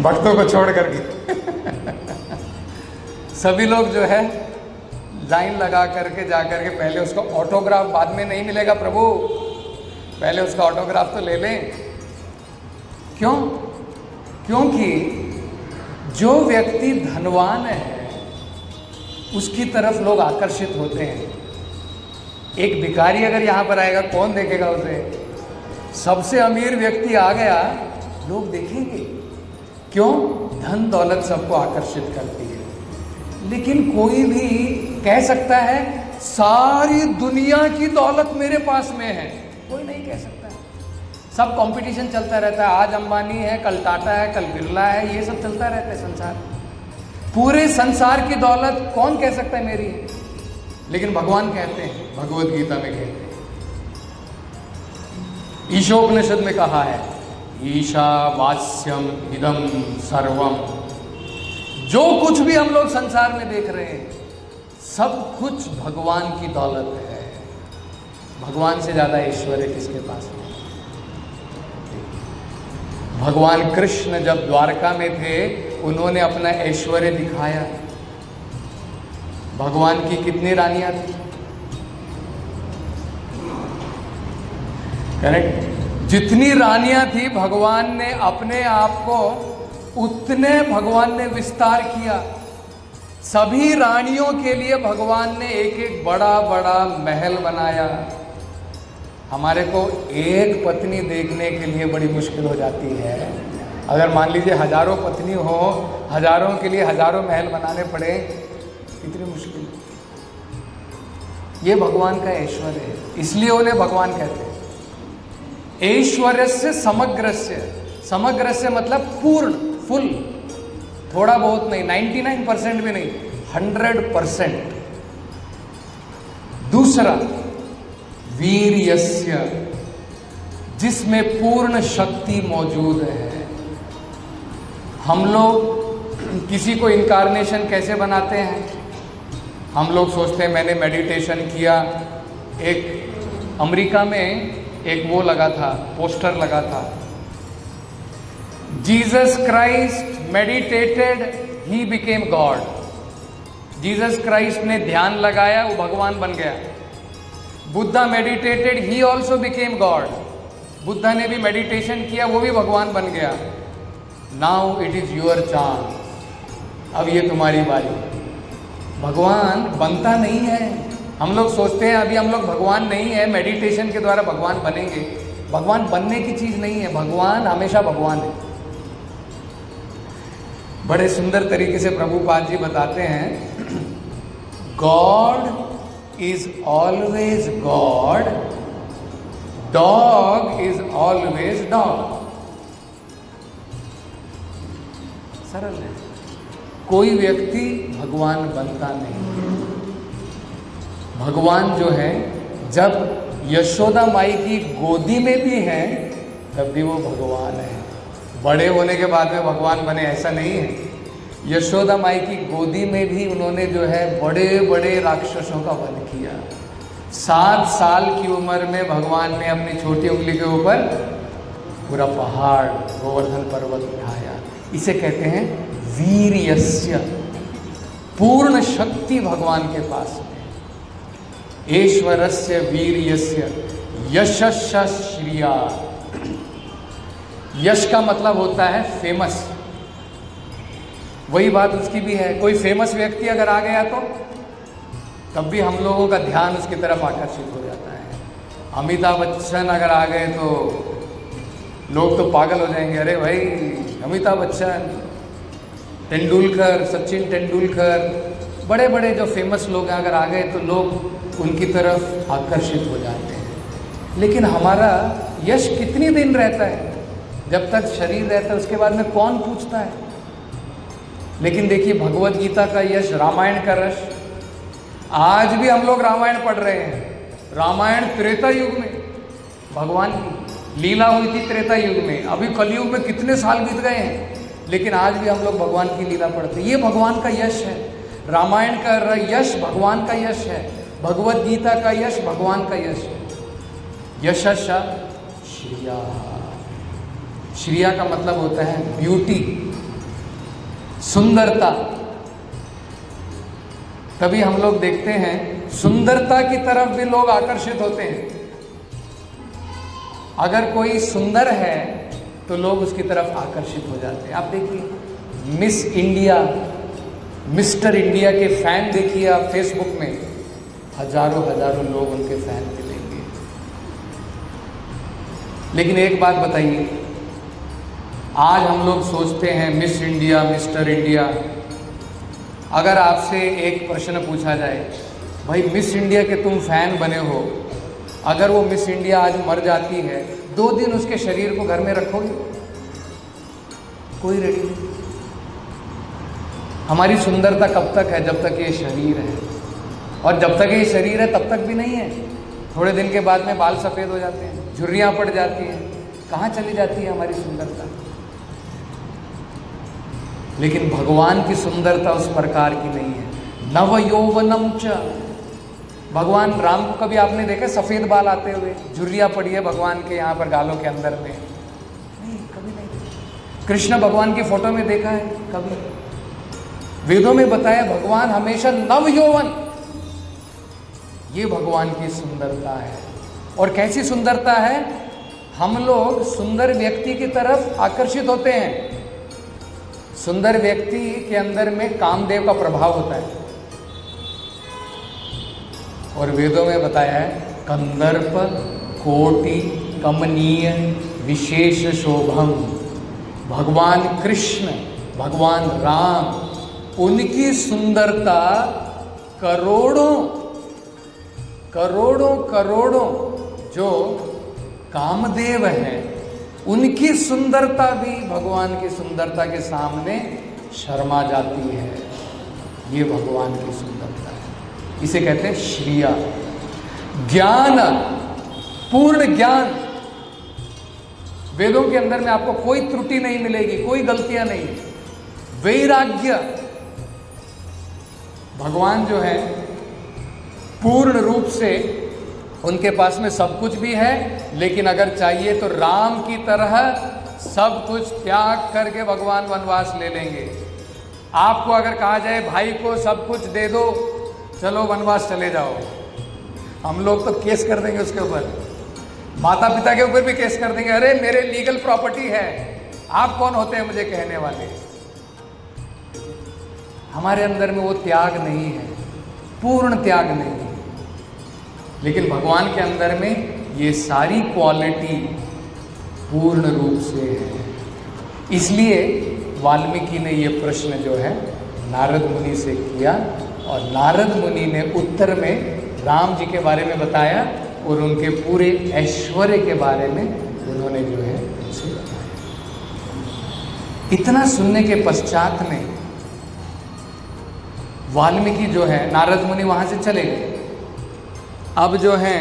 भक्तों को छोड़ करके सभी लोग जो है लाइन लगा करके जा करके पहले उसका ऑटोग्राफ, बाद में नहीं मिलेगा प्रभु, पहले उसका ऑटोग्राफ तो ले लें। क्यों? क्योंकि जो व्यक्ति धनवान है उसकी तरफ लोग आकर्षित होते हैं। एक भिखारी अगर यहां पर आएगा, कौन देखेगा उसे? सबसे अमीर व्यक्ति आ गया, लोग देखेंगे। क्यों? धन दौलत सबको आकर्षित करती है। लेकिन कोई भी कह सकता है सारी दुनिया की दौलत मेरे पास में है, कोई नहीं कह सकता। सब कंपटीशन चलता रहता है, आज अंबानी है, कल टाटा है, कल बिरला है, ये सब चलता रहता है संसार। पूरे संसार की दौलत कौन कह सकता है मेरी है? लेकिन भगवान कहते हैं, भगवत गीता में कहते हैं, ईशोपनिषद में कहा है, ईशावास्यम इदम सर्वम। जो कुछ भी हम लोग संसार में देख रहे हैं सब कुछ भगवान की दौलत है। भगवान से ज्यादा ऐश्वर्य किसके पास है? भगवान कृष्ण जब द्वारका में थे उन्होंने अपना ऐश्वर्य दिखाया। भगवान की कितनी रानियां थी? करेक्ट। जितनी रानियां थी भगवान ने अपने आप को उतने भगवान ने विस्तार किया। सभी रानियों के लिए भगवान ने एक एक बड़ा बड़ा महल बनाया। हमारे को एक पत्नी देखने के लिए बड़ी मुश्किल हो जाती है। अगर मान लीजिए हजारों पत्नी हो, हजारों के लिए हजारों महल बनाने पड़े, कितनी मुश्किल। ये भगवान का ऐश्वर्य है, इसलिए उन्हें भगवान कहते हैं। ऐश्वर्य से समग्रस्य, समग्रस्य मतलब पूर्ण, फुल, थोड़ा बहुत नहीं, 99% भी नहीं, 100%। दूसरा वीर्यस्य, जिसमें पूर्ण शक्ति मौजूद है। हम लोग किसी को इनकारनेशन कैसे बनाते हैं? हम लोग सोचते हैं मैंने मेडिटेशन किया। एक अमेरिका में एक वो लगा था, पोस्टर लगा था, Jesus Christ meditated, he became God. Jesus Christ ने ध्यान लगाया, वो भगवान बन गया। Buddha meditated, he also became God. Buddha ने भी मेडिटेशन किया, वो भी भगवान बन गया। Now it is your chance, अब ये तुम्हारी बारी। भगवान बनता नहीं है। हम लोग सोचते हैं अभी हम लोग भगवान नहीं है, मेडिटेशन के द्वारा भगवान बनेंगे। भगवान बनने की चीज नहीं है, भगवान हमेशा भगवान है। बड़े सुंदर तरीके से प्रभुपाद जी बताते हैं, God is always God, dog is always dog। सरल है। कोई व्यक्ति भगवान बनता नहीं। भगवान जो है जब यशोदा माई की गोदी में भी है तब भी वो भगवान है। बड़े होने के बाद में भगवान बने ऐसा नहीं है। यशोदा माई की गोदी में भी उन्होंने जो है बड़े बड़े राक्षसों का वध किया। 7 साल की उम्र में भगवान ने अपनी छोटी उंगली के ऊपर पूरा पहाड़ गोवर्धन पर्वत उठाया। इसे कहते हैं वीर्यस्य, पूर्ण शक्ति भगवान के पास में। ऐश्वर्यस्य वीर्यस्य यशस्य श्रिया। यश का मतलब होता है फेमस। वही बात उसकी भी है। कोई फेमस व्यक्ति अगर आ गया तो तब भी हम लोगों का ध्यान उसकी तरफ आकर्षित हो जाता है। अमिताभ बच्चन अगर आ गए तो लोग तो पागल हो जाएंगे, अरे भाई अमिताभ बच्चन, तेंदुलकर, सचिन तेंदुलकर, बड़े बड़े जो फेमस लोग अगर आ गए तो लोग उनकी तरफ आकर्षित हो जाते हैं। लेकिन हमारा यश कितनी दिन रहता है? जब तक शरीर रहता है, उसके बाद में कौन पूछता है? लेकिन देखिए भगवत गीता का यश, रामायण का रश, आज भी हम लोग रामायण पढ़ रहे हैं। रामायण त्रेता युग में भगवान की लीला हुई थी, त्रेता युग में। अभी कलयुग में कितने साल बीत गए हैं, लेकिन आज भी हम लोग भगवान की लीला पढ़ते हैं। ये भगवान का यश है। रामायण का यश भगवान का यश है, भगवत गीता का यश भगवान का यश है। यशश श्रिया, श्रिया का मतलब होता है ब्यूटी, सुंदरता। तभी हम लोग देखते हैं सुंदरता की तरफ भी लोग आकर्षित होते हैं। अगर कोई सुंदर है तो लोग उसकी तरफ आकर्षित हो जाते हैं। आप देखिए मिस इंडिया, मिस्टर इंडिया के फैन देखिए आप फेसबुक में, हजारों हजारों लोग उनके फैन मिलेंगे। लेकिन एक बात बताइए, आज हम लोग सोचते हैं मिस इंडिया, मिस्टर इंडिया। अगर आपसे एक प्रश्न पूछा जाए, भाई मिस इंडिया के तुम फैन बने हो, अगर वो मिस इंडिया आज मर जाती है, 2 दिन उसके शरीर को घर में रखोगे? कोई रेडी नहीं। हमारी सुंदरता कब तक है? जब तक ये शरीर है, और जब तक ये शरीर है तब तक भी नहीं है। थोड़े दिन के बाद में बाल सफ़ेद हो जाते हैं, झुर्रियाँ पड़ जाती हैं, कहाँ चली जाती है हमारी सुंदरता? लेकिन भगवान की सुंदरता उस प्रकार की नहीं है। नव यौवनम च, भगवान राम को कभी आपने देखा सफ़ेद बाल आते हुए? झुर्रियाँ पड़ी है भगवान के यहाँ पर गालों के अंदर में? नहीं, कभी नहीं। कृष्ण भगवान की फोटो में देखा है? कभी। वेदों में बताया भगवान हमेशा नव यौवन, ये भगवान की सुंदरता है। और कैसी सुंदरता है? हम लोग सुंदर व्यक्ति की तरफ आकर्षित होते हैं। सुंदर व्यक्ति के अंदर में कामदेव का प्रभाव होता है। और वेदों में बताया है कंदर्प कोटि कमनीय विशेष शोभम, भगवान कृष्ण, भगवान राम, उनकी सुंदरता करोड़ों करोड़ों करोड़ों जो कामदेव हैं, उनकी सुंदरता भी भगवान की सुंदरता के सामने शर्मा जाती है। ये भगवान की सुंदरता है, इसे कहते हैं श्रिया। ज्ञान, पूर्ण ज्ञान। वेदों के अंदर में आपको कोई त्रुटि नहीं मिलेगी, कोई गलतियां नहीं। वैराग्य, भगवान जो है पूर्ण रूप से उनके पास में सब कुछ भी है, लेकिन अगर चाहिए तो राम की तरह सब कुछ त्याग करके भगवान वनवास ले लेंगे। आपको अगर कहा जाए भाई को सब कुछ दे दो, चलो वनवास चले जाओ, हम लोग तो केस कर देंगे उसके ऊपर, माता पिता के ऊपर भी केस कर देंगे। अरे मेरे लीगल प्रॉपर्टी है, आप कौन होते हैं मुझे कहने वाले? हमारे अंदर में वो त्याग नहीं है, पूर्ण त्याग नहीं है। लेकिन भगवान के अंदर में ये सारी क्वालिटी पूर्ण रूप से है। इसलिए वाल्मीकि ने ये प्रश्न जो है नारद मुनि से किया, और नारद मुनि ने उत्तर में राम जी के बारे में बताया और उनके पूरे ऐश्वर्य के बारे में उन्होंने जो है उनसे बताया। इतना सुनने के पश्चात में वाल्मीकि जो है, नारद मुनि वहाँ से चले गए। अब जो हैं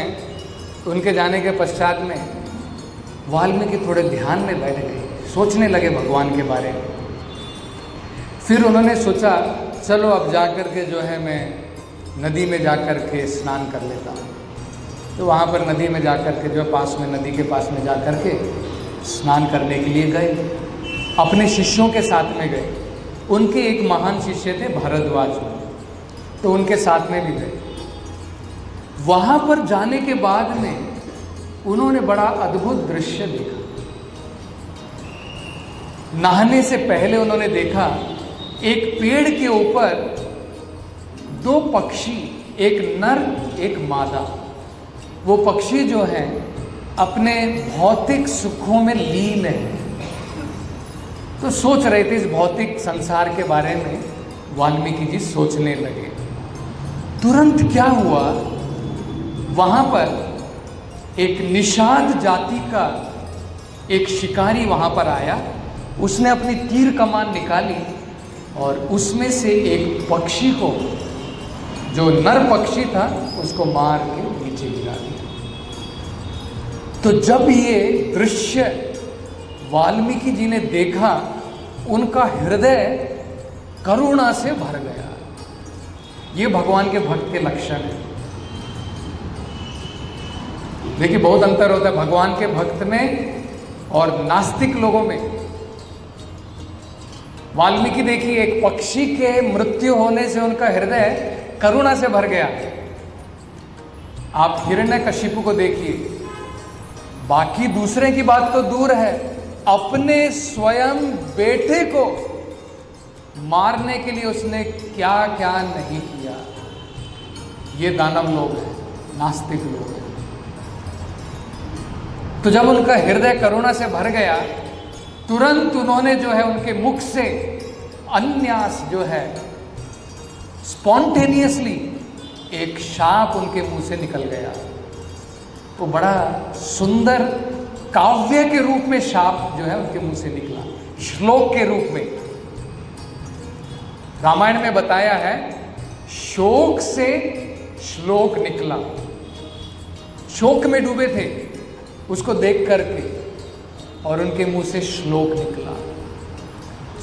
उनके जाने के पश्चात में वाल्मीकि थोड़े ध्यान में बैठ गए, सोचने लगे भगवान के बारे में। फिर उन्होंने सोचा चलो अब जाकर के जो है मैं नदी में जाकर के स्नान कर लेता हूँ। तो वहाँ पर नदी में जाकर के जो पास में, नदी के पास में जाकर के स्नान करने के लिए गए, अपने शिष्यों के साथ में गए। उनके एक महान शिष्य थे भारद्वाज, तो उनके साथ में भी गए। वहाँ पर जाने के बाद में उन्होंने बड़ा अद्भुत दृश्य देखा। नहाने से पहले उन्होंने देखा एक पेड़ के ऊपर दो पक्षी, एक नर एक मादा, वो पक्षी जो हैं अपने भौतिक सुखों में लीन है। तो सोच रहे थे इस भौतिक संसार के बारे में, वाल्मीकि जी सोचने लगे। तुरंत क्या हुआ, वहां पर एक निषाद जाति का एक शिकारी वहां पर आया। उसने अपनी तीर कमान निकाली और उसमें से एक पक्षी को, जो नर पक्षी था, उसको मार के नीचे गिरा दिया। तो जब ये दृश्य वाल्मीकि जी ने देखा, उनका हृदय करुणा से भर गया। ये भगवान के भक्त के लक्षण है। देखिए बहुत अंतर होता है भगवान के भक्त में और नास्तिक लोगों में। वाल्मीकि देखिए, एक पक्षी के मृत्यु होने से उनका हृदय करुणा से भर गया। आप हिरण्यकशिपु को देखिए, बाकी दूसरे की बात तो दूर है, अपने स्वयं बेटे को मारने के लिए उसने क्या क्या नहीं किया। ये दानव लोग हैं, नास्तिक लोग हैं। तो जब उनका हृदय करुणा से भर गया, तुरंत उन्होंने जो है उनके मुख से अन्यास जो है स्पॉन्टेनियसली एक शाप उनके मुंह से निकल गया। वो बड़ा सुंदर काव्य के रूप में शाप जो है उनके मुंह से निकला, श्लोक के रूप में। रामायण में बताया है, शोक से श्लोक निकला। शोक में डूबे थे, उसको देख करके, और उनके मुंह से श्लोक निकला।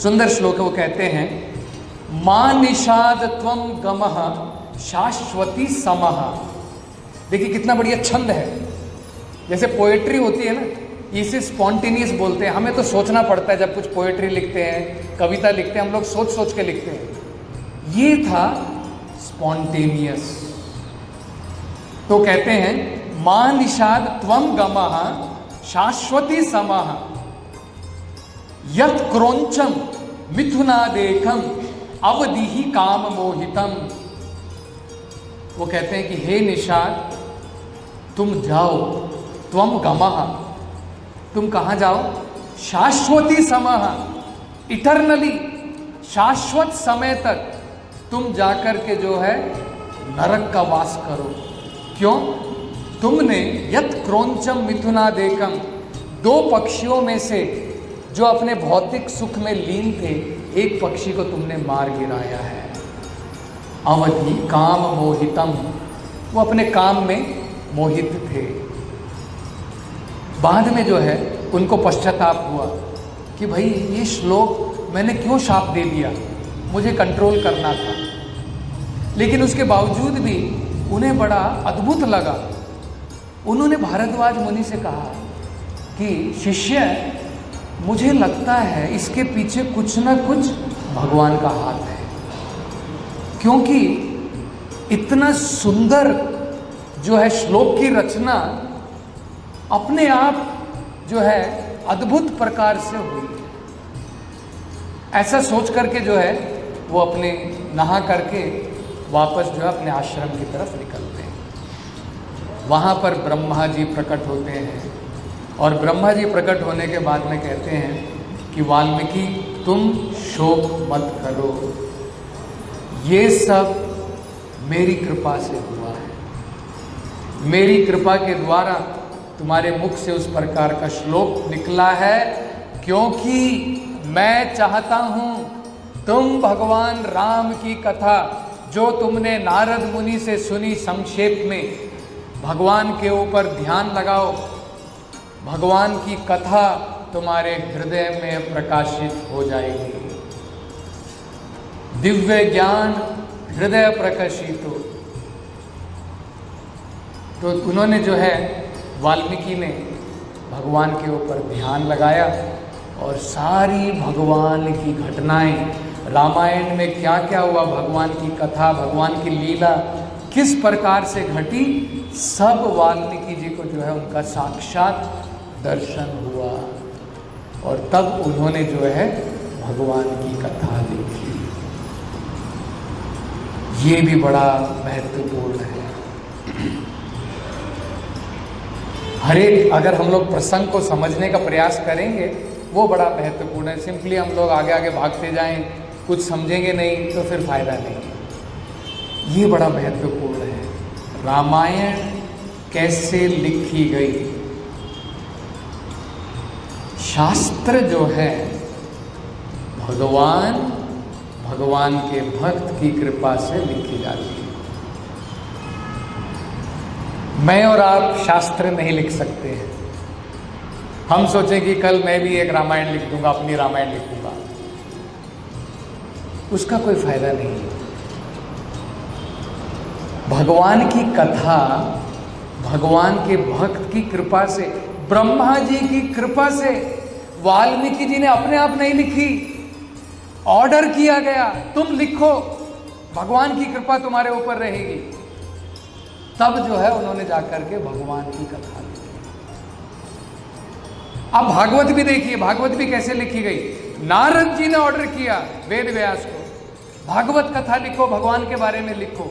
सुंदर श्लोक है, वो कहते हैं, मां निषाद त्वम गमः शाश्वती समः। देखिए कितना बढ़िया छंद है। जैसे पोएट्री होती है ना, इसे स्पॉन्टेनियस बोलते हैं। हमें तो सोचना पड़ता है, जब कुछ पोएट्री लिखते हैं, कविता लिखते हैं, हम लोग सोच सोच के लिखते हैं। ये था स्पॉन्टेनियस। तो कहते हैं, मां निषाद त्वम गमः शाश्वती समः यत् क्रोंचम मिथुनादेकम अवधि काम मोहितम। वो कहते हैं कि हे निषाद, तुम जाओ, त्वम गमः, तुम कहाँ जाओ, शाश्वती समः, इटरनली, शाश्वत समय तक तुम जाकर के जो है नरक का वास करो। क्यों? तुमने यत् क्रोंचम मिथुनादेकम, दो पक्षियों में से जो अपने भौतिक सुख में लीन थे, एक पक्षी को तुमने मार गिराया है। अवधि काम मोहितम, वो अपने काम में मोहित थे। बाद में जो है उनको पश्चाताप हुआ कि भाई ये श्लोक मैंने क्यों शाप दे दिया, मुझे कंट्रोल करना था। लेकिन उसके बावजूद भी उन्हें बड़ा अद्भुत लगा। उन्होंने भारद्वाज मुनि से कहा कि शिष्य, मुझे लगता है इसके पीछे कुछ ना कुछ भगवान का हाथ है, क्योंकि इतना सुंदर जो है श्लोक की रचना अपने आप जो है अद्भुत प्रकार से हुई। ऐसा सोच करके जो है वो अपने नहा करके वापस जो है अपने आश्रम की तरफ निकलते हैं। वहाँ पर ब्रह्मा जी प्रकट होते हैं, और ब्रह्मा जी प्रकट होने के बाद में कहते हैं कि वाल्मीकि, तुम शोक मत करो, ये सब मेरी कृपा से हुआ है। मेरी कृपा के द्वारा तुम्हारे मुख से उस प्रकार का श्लोक निकला है, क्योंकि मैं चाहता हूँ तुम भगवान राम की कथा जो तुमने नारद मुनि से सुनी संक्षेप में, भगवान के ऊपर ध्यान लगाओ। भगवान की कथा तुम्हारे हृदय में प्रकाशित हो जाएगी। दिव्य ज्ञान हृदय प्रकाशित हो। तो उन्होंने जो है वाल्मीकि ने भगवान के ऊपर ध्यान लगाया, और सारी भगवान की घटनाएं, रामायण में क्या क्या हुआ, भगवान की कथा, भगवान की लीला किस प्रकार से घटी, सब वाल्मीकि जी को जो है उनका साक्षात दर्शन हुआ। और तब उन्होंने जो है भगवान की कथा लिखी। ये भी बड़ा महत्वपूर्ण है। हर एक अगर हम लोग प्रसंग को समझने का प्रयास करेंगे वो बड़ा महत्वपूर्ण है। सिंपली हम लोग आगे आगे भागते जाएं, कुछ समझेंगे नहीं तो फिर फायदा नहीं। ये बड़ा महत्वपूर्ण है। रामायण कैसे लिखी गई? शास्त्र जो है भगवान के भक्त की कृपा से लिखी जाती है। मैं और आप शास्त्र नहीं लिख सकते हैं। हम सोचें कि कल मैं भी एक रामायण लिख दूंगा, अपनी रामायण लिख दूंगा, उसका कोई फायदा नहीं है। भगवान की कथा भगवान के भक्त की कृपा से, ब्रह्मा जी की कृपा से, वाल्मीकि जी ने अपने आप नहीं लिखी, ऑर्डर किया गया तुम लिखो, भगवान की कृपा तुम्हारे ऊपर रहेगी। तब जो है उन्होंने जाकर के भगवान की कथा लिखी। अब भागवत भी देखिए, भागवत भी कैसे लिखी गई। नारद जी ने ऑर्डर किया वेद व्यास को, भागवत कथा लिखो, भगवान के बारे में लिखो।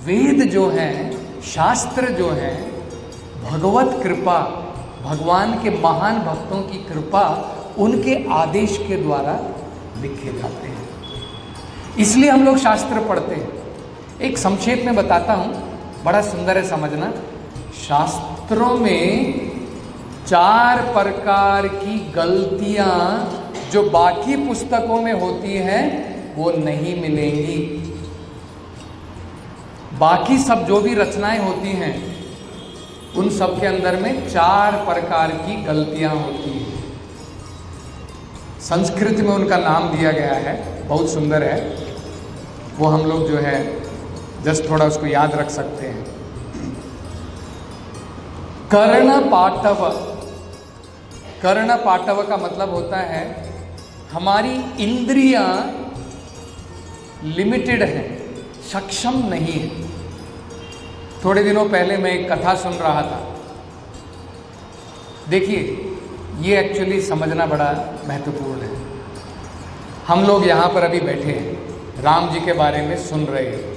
वेद जो है, शास्त्र जो है, भगवत कृपा, भगवान के महान भक्तों की कृपा, उनके आदेश के द्वारा लिखे जाते हैं। इसलिए हम लोग शास्त्र पढ़ते हैं। एक संक्षेप में बताता हूं, बड़ा सुंदर है समझना। शास्त्रों में 4 प्रकार की गलतियां जो बाकी पुस्तकों में होती हैं वो नहीं मिलेंगी। बाकी सब जो भी रचनाएं होती हैं उन सब के अंदर में 4 प्रकार की गलतियां होती हैं। संस्कृत में उनका नाम दिया गया है, बहुत सुंदर है। वो हम लोग जो है जस्ट थोड़ा उसको याद रख सकते हैं। कर्ण पाटव, कर्ण पाटव का मतलब होता है हमारी इंद्रियां लिमिटेड हैं, सक्षम नहीं है। थोड़े दिनों पहले मैं एक कथा सुन रहा था। देखिए, ये एक्चुअली समझना बड़ा महत्वपूर्ण है। हम लोग यहाँ पर अभी बैठे हैं, राम जी के बारे में सुन रहे हैं।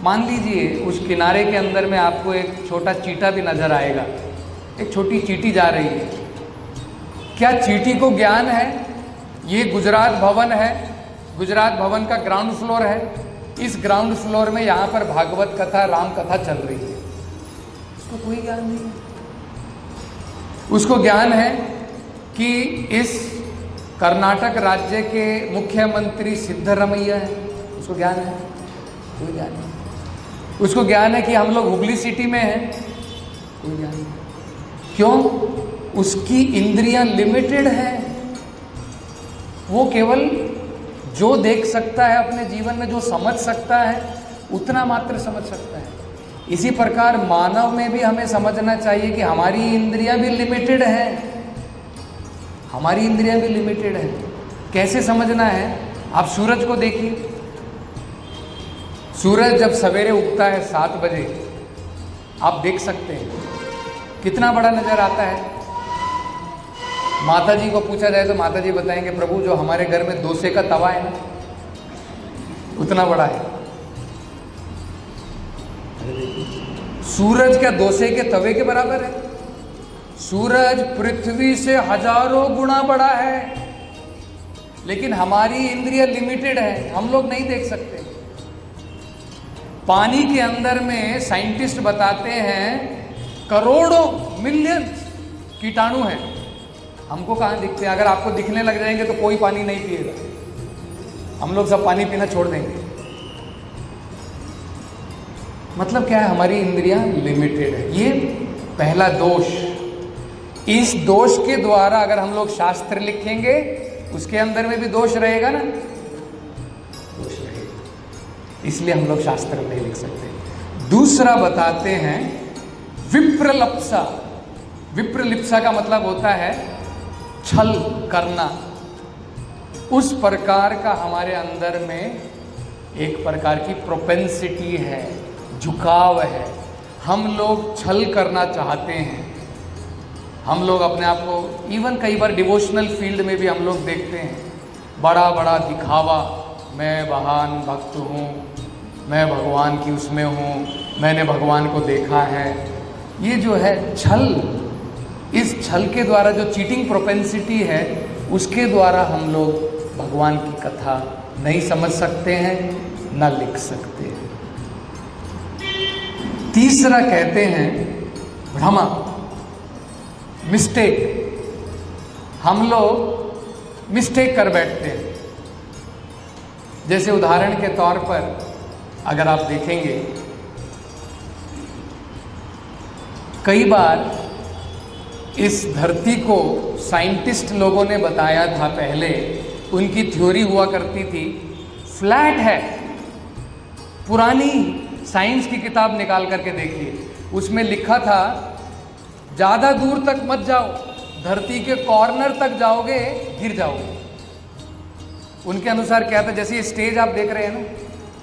मान लीजिए उस किनारे के अंदर में आपको एक छोटा चींटा भी नजर आएगा, एक छोटी चींटी जा रही है। क्या चींटी को ज्ञान है ये गुजरात भवन है, गुजरात भवन का ग्राउंड फ्लोर है, इस ग्राउंड फ्लोर में यहाँ पर भागवत कथा, राम कथा चल रही है? उसको कोई ज्ञान नहीं है। उसको ज्ञान है कि इस कर्नाटक राज्य के मुख्यमंत्री सिद्धरमैया है, उसको ज्ञान है? कोई ज्ञान नहीं। उसको ज्ञान है कि हम लोग हुगली सिटी में हैं? कोई ज्ञान नहीं। क्यों? उसकी इंद्रियां लिमिटेड हैं। वो केवल जो देख सकता है अपने जीवन में, जो समझ सकता है, उतना मात्र समझ सकता है। इसी प्रकार मानव में भी हमें समझना चाहिए कि हमारी इंद्रियां भी लिमिटेड हैं, हमारी इंद्रियां भी लिमिटेड हैं। कैसे समझना है? आप सूरज को देखिए। सूरज जब सवेरे उगता है 7 बजे, आप देख सकते हैं कितना बड़ा नजर आता है। माता जी को पूछा जाए तो माता जी बताएंगे, प्रभु जो हमारे घर में डोसे का तवा है ना, उतना बड़ा है। सूरज क्या डोसे के तवे के बराबर है? सूरज पृथ्वी से हजारों गुना बड़ा है, लेकिन हमारी इंद्रिय लिमिटेड है, हम लोग नहीं देख सकते। पानी के अंदर में साइंटिस्ट बताते हैं करोड़ों मिलियंस कीटाणु हैं, हमको कहाँ दिखते हैं? अगर आपको दिखने लग जाएंगे तो कोई पानी नहीं पिएगा, हम लोग सब पानी पीना छोड़ देंगे। मतलब क्या है? हमारी इंद्रियां लिमिटेड है। ये पहला दोष। इस दोष के द्वारा अगर हम लोग शास्त्र लिखेंगे, उसके अंदर में भी दोष रहेगा ना, दोष रहेगा। इसलिए हम लोग शास्त्र नहीं लिख सकते। दूसरा बताते हैं विप्रलिप्सा। विप्रलिप्सा का मतलब होता है छल करना। उस प्रकार का हमारे अंदर में एक प्रकार की प्रोपेंसिटी है, झुकाव है। हम लोग छल करना चाहते हैं। हम लोग अपने आप को, इवन कई बार डिवोशनल फील्ड में भी हम लोग देखते हैं, बड़ा बड़ा दिखावा, मैं महान भक्त हूँ, मैं भगवान की उसमें हूँ, मैंने भगवान को देखा है। ये जो है छल, इस छल के द्वारा जो चीटिंग प्रोपेंसिटी है उसके द्वारा हम लोग भगवान की कथा नहीं समझ सकते हैं, न लिख सकते हैं। तीसरा कहते हैं भ्रमा, मिस्टेक। हम लोग मिस्टेक कर बैठते हैं। जैसे उदाहरण के तौर पर अगर आप देखेंगे, कई बार इस धरती को साइंटिस्ट लोगों ने बताया था, पहले उनकी थ्योरी हुआ करती थी फ्लैट है। पुरानी साइंस की किताब निकाल करके देखिए, उसमें लिखा था ज़्यादा दूर तक मत जाओ, धरती के कॉर्नर तक जाओगे गिर जाओगे। उनके अनुसार क्या था, जैसे ये स्टेज आप देख रहे हैं ना,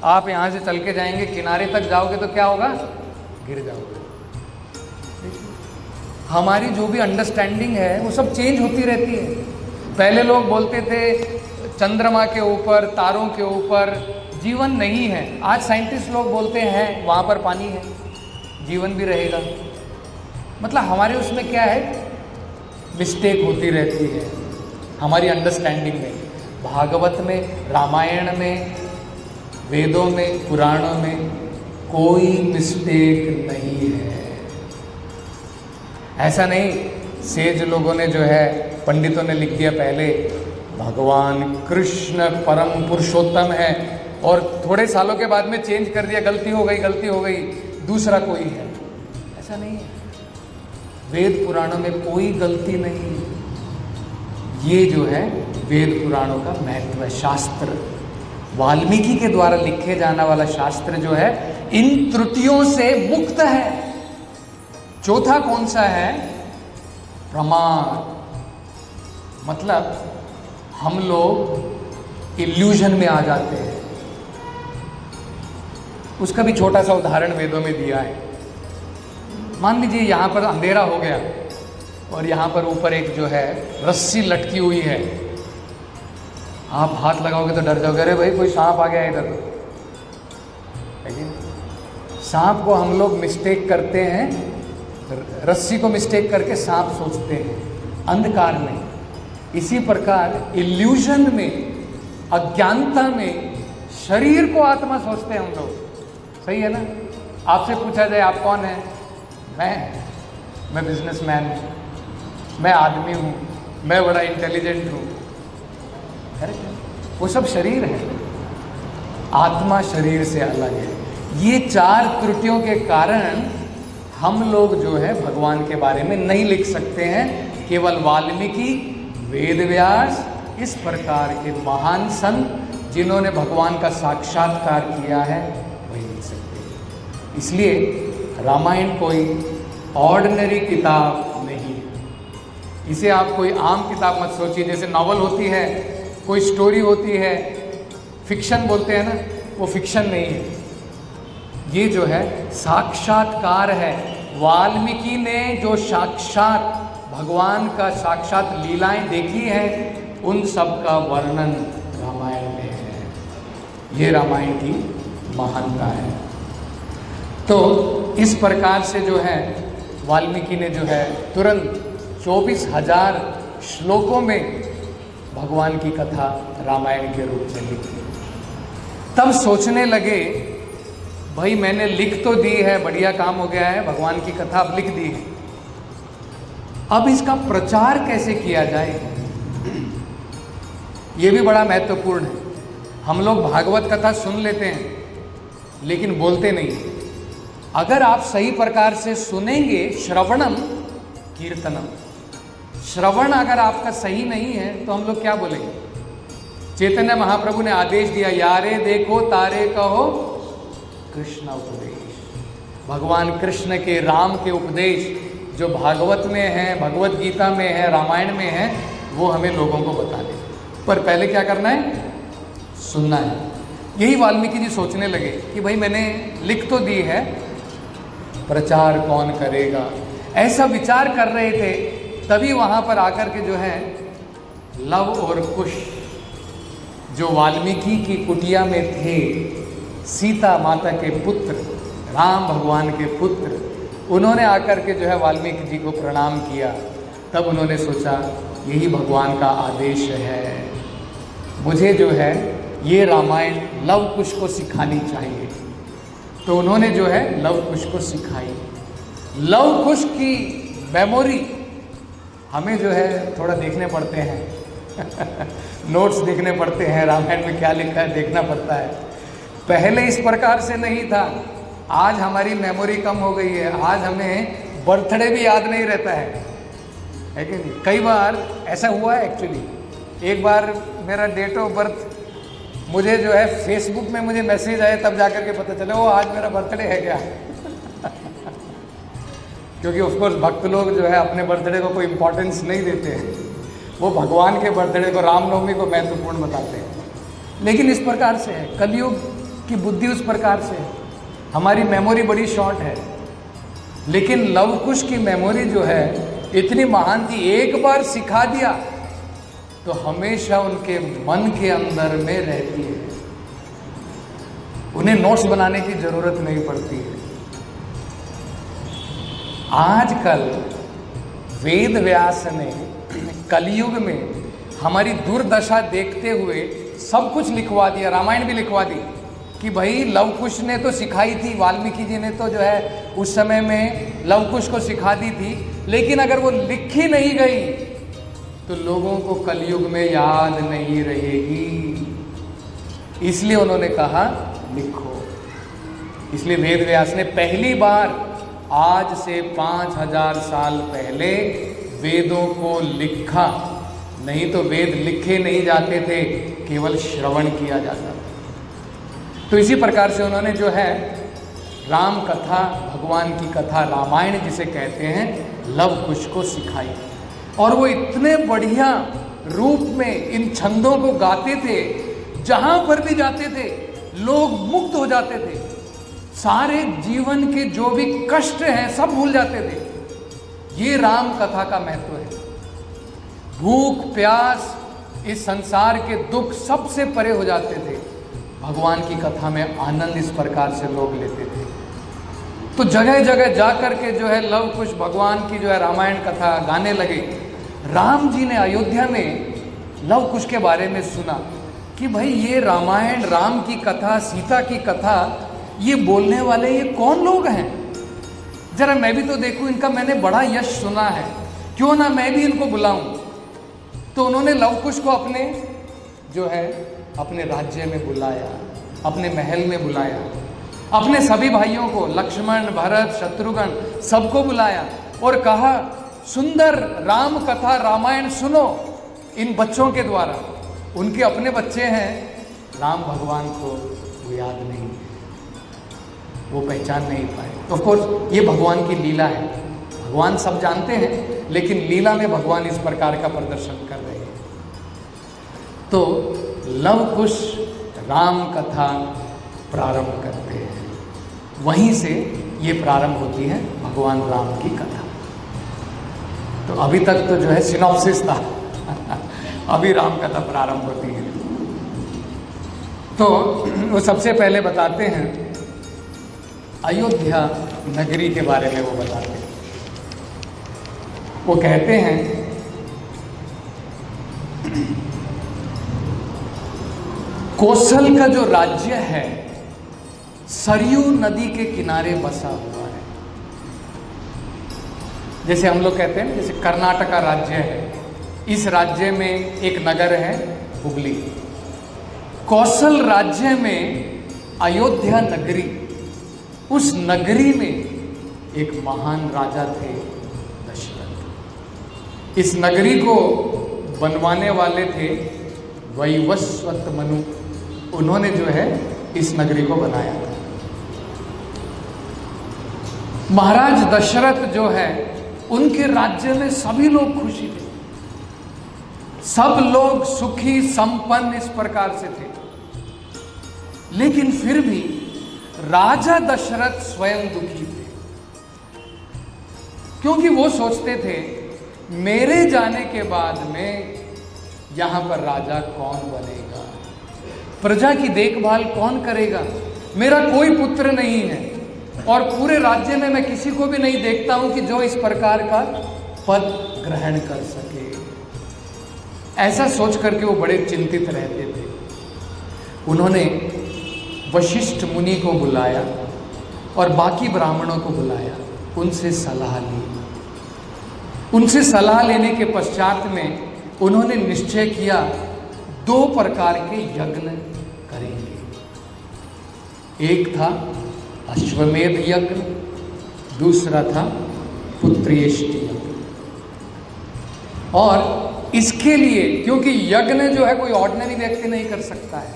आप यहाँ से चल के जाएंगे, किनारे तक जाओगे तो क्या होगा, गिर जाओगे। हमारी जो भी अंडरस्टैंडिंग है वो सब चेंज होती रहती है। पहले लोग बोलते थे चंद्रमा के ऊपर, तारों के ऊपर जीवन नहीं है। आज साइंटिस्ट लोग बोलते हैं वहाँ पर पानी है, जीवन भी रहेगा। मतलब हमारे उसमें क्या है, मिस्टेक होती रहती है हमारी अंडरस्टैंडिंग में। भागवत में, रामायण में, वेदों में, पुराणों में कोई मिस्टेक नहीं है। ऐसा नहीं सेज लोगों ने जो है, पंडितों ने लिख दिया पहले भगवान कृष्ण परम पुरुषोत्तम है, और थोड़े सालों के बाद में चेंज कर दिया, गलती हो गई, दूसरा कोई है। ऐसा नहीं है, वेद पुराणों में कोई गलती नहीं है। ये जो है वेद पुराणों का महत्व है। शास्त्र, वाल्मीकि के द्वारा लिखे जाने वाला शास्त्र जो है इन त्रुटियों से मुक्त है। चौथा कौन सा है, प्रमाद। मतलब हम लोग इल्यूजन में आ जाते हैं। उसका भी छोटा सा उदाहरण वेदों में दिया है। मान लीजिए यहाँ पर अंधेरा हो गया और यहाँ पर ऊपर एक जो है रस्सी लटकी हुई है, आप हाथ लगाओगे तो डर जाओगे, अरे भाई कोई सांप आ गया इधर। लेकिन सांप को हम लोग मिस्टेक करते हैं, रस्सी को मिस्टेक करके सांप सोचते हैं अंधकार में। इसी प्रकार इल्यूजन में, अज्ञानता में शरीर को आत्मा सोचते हैं हम लोग। सही है ना? आपसे पूछा जाए आप कौन है, मैं बिजनेसमैन हूँ, मैं आदमी हूँ, मैं बड़ा इंटेलिजेंट हूँ। करेक्ट है? वो सब शरीर है, आत्मा शरीर से अलग है। ये चार त्रुटियों के कारण हम लोग जो है भगवान के बारे में नहीं लिख सकते हैं। केवल वाल्मीकि, वेद व्यास, इस प्रकार के महान संत जिन्होंने भगवान का साक्षात्कार किया है वही लिख सकते हैं। इसलिए रामायण कोई ऑर्डिनरी किताब नहीं है। इसे आप कोई आम किताब मत सोचिए। जैसे नॉवल होती है, कोई स्टोरी होती है, फिक्शन बोलते हैं ना, वो फिक्शन नहीं है। ये जो है साक्षात्कार है। वाल्मीकि ने जो साक्षात भगवान का साक्षात लीलाएं देखी है, उन सब का वर्णन रामायण में है। ये रामायण की महानता है। तो इस प्रकार से जो है वाल्मीकि ने जो है तुरंत 24,000 श्लोकों में भगवान की कथा रामायण के रूप में लिखी। तब सोचने लगे भाई मैंने लिख तो दी है, बढ़िया काम हो गया है, भगवान की कथा अब लिख दी है, अब इसका प्रचार कैसे किया जाए। ये भी बड़ा महत्वपूर्ण है। हम लोग भागवत कथा सुन लेते हैं लेकिन बोलते नहीं। अगर आप सही प्रकार से सुनेंगे, श्रवणम कीर्तनम, श्रवण अगर आपका सही नहीं है तो हम लोग क्या बोलेंगे। चैतन्य महाप्रभु ने आदेश दिया, यारे देखो तारे कहो कृष्ण उपदेश। भगवान कृष्ण के, राम के उपदेश जो भागवत में है, भगवत गीता में है, रामायण में है, वो हमें लोगों को बताने। पर पहले क्या करना है, सुनना है। यही वाल्मीकि जी सोचने लगे कि भाई मैंने लिख तो दी है, प्रचार कौन करेगा। ऐसा विचार कर रहे थे, तभी वहाँ पर आकर के जो है लव और कुश जो वाल्मीकि की कुटिया में थे, सीता माता के पुत्र, राम भगवान के पुत्र, उन्होंने आकर के जो है वाल्मीकि जी को प्रणाम किया। तब उन्होंने सोचा यही भगवान का आदेश है, मुझे जो है ये रामायण लव कुश को सिखानी चाहिए। तो उन्होंने जो है लव कुश को सिखाई। लव कुश की मेमोरी हमें जो है थोड़ा देखने पड़ते हैं नोट्स देखने पड़ते हैं, रामायण में क्या लिखा है देखना पड़ता है। पहले इस प्रकार से नहीं था, आज हमारी मेमोरी कम हो गई है, आज हमें बर्थडे भी याद नहीं रहता है कि नहीं? कई बार ऐसा हुआ है एक्चुअली। एक बार मेरा डेट ऑफ बर्थ मुझे जो है फेसबुक में मुझे मैसेज आए, तब जाकर के पता चला वो आज मेरा बर्थडे है क्या क्योंकि ऑफकोर्स भक्त लोग जो है अपने बर्थडे को कोई इम्पोर्टेंस नहीं देते हैं, वो भगवान के बर्थडे को, रामनवमी को महत्वपूर्ण बताते हैं। लेकिन इस प्रकार से है, कलयुग की बुद्धि उस प्रकार से है, हमारी मेमोरी बड़ी शॉर्ट है। लेकिन लव कुश की मेमोरी जो है इतनी महान थी, एक बार सिखा दिया तो हमेशा उनके मन के अंदर में रहती है, उन्हें नोट्स बनाने की जरूरत नहीं पड़ती है। आजकल वेद व्यास ने कलयुग में हमारी दुर्दशा देखते हुए सब कुछ लिखवा दिया, रामायण भी लिखवा दी कि भाई लव कुश ने तो सिखाई थी, वाल्मीकि जी ने तो जो है उस समय में लव कुश को सिखा दी थी, लेकिन अगर वो लिखी नहीं गई तो लोगों को कलयुग में याद नहीं रहेगी। इसलिए उन्होंने कहा लिखो। इसलिए वेद व्यास ने पहली बार आज से 5000 साल पहले वेदों को लिखा। नहीं तो वेद लिखे नहीं जाते थे, केवल श्रवण किया जाता था। तो इसी प्रकार से उन्होंने जो है राम कथा, भगवान की कथा, रामायण जिसे कहते हैं, लव कुश को सिखाई। और वो इतने बढ़िया रूप में इन छंदों को गाते थे, जहां पर भी जाते थे लोग मुग्ध हो जाते थे, सारे जीवन के जो भी कष्ट हैं सब भूल जाते थे। ये राम कथा का महत्व है। भूख प्यास, इस संसार के दुख सबसे परे हो जाते थे, भगवान की कथा में आनंद इस प्रकार से लोग लेते थे। तो जगह जगह जाकर के जो है लव कुश, भगवान की जो है रामायण कथा गाने लगे। राम जी ने अयोध्या में लव कुश के बारे में सुना कि भाई ये रामायण, राम की कथा, सीता की कथा, ये बोलने वाले ये कौन लोग हैं, जरा मैं भी तो देखूं, इनका मैंने बड़ा यश सुना है, क्यों ना मैं भी इनको बुलाऊं। तो उन्होंने लव कुश को अपने जो है अपने राज्य में बुलाया, अपने महल में बुलाया, अपने सभी भाइयों को, लक्ष्मण, भरत, शत्रुघ्न, सबको बुलाया और कहा सुंदर राम कथा, रामायण सुनो इन बच्चों के द्वारा। उनके अपने बच्चे हैं, राम भगवान को वो याद नहीं, वो पहचान नहीं पाए। ऑफ कोर्स ये भगवान की लीला है, भगवान सब जानते हैं, लेकिन लीला में भगवान इस प्रकार का प्रदर्शन कर रहे हैं। तो लव कुश राम कथा प्रारंभ करते हैं, वहीं से ये प्रारंभ होती है भगवान राम की कथा। तो अभी तक तो जो है सिनॉप्सिस था अभी राम कथा प्रारंभ होती है। तो वो सबसे पहले बताते हैं अयोध्या नगरी के बारे में, वो बताते हैं, वो कहते हैं कौशल का जो राज्य है सरयू नदी के किनारे बसा हुआ है। जैसे हम लोग कहते हैं, जैसे कर्नाटका राज्य है, इस राज्य में एक नगर है हुगली। कौशल राज्य में अयोध्या नगरी, उस नगरी में एक महान राजा थे दशरथ। इस नगरी को बनवाने वाले थे वैवस्वत मनु, उन्होंने जो है इस नगरी को बनाया था। महाराज दशरथ जो है उनके राज्य में सभी लोग खुशी थे, सब लोग सुखी संपन्न इस प्रकार से थे। लेकिन फिर भी राजा दशरथ स्वयं दुखी थे, क्योंकि वो सोचते थे मेरे जाने के बाद में यहां पर राजा कौन बनेगा। प्रजा की देखभाल कौन करेगा? मेरा कोई पुत्र नहीं है और पूरे राज्य में मैं किसी को भी नहीं देखता हूं कि जो इस प्रकार का पद ग्रहण कर सके। ऐसा सोच करके वो बड़े चिंतित रहते थे। उन्होंने वशिष्ठ मुनि को बुलाया और बाकी ब्राह्मणों को बुलाया, उनसे सलाह ली। उनसे सलाह लेने के पश्चात में उन्होंने निश्चय किया 2 प्रकार के यज्ञ करेंगे। एक था अश्वमेध यज्ञ, दूसरा था पुत्रेष्टि यज्ञ। और इसके लिए, क्योंकि यज्ञ जो है कोई ऑर्डिनरी व्यक्ति नहीं कर सकता है,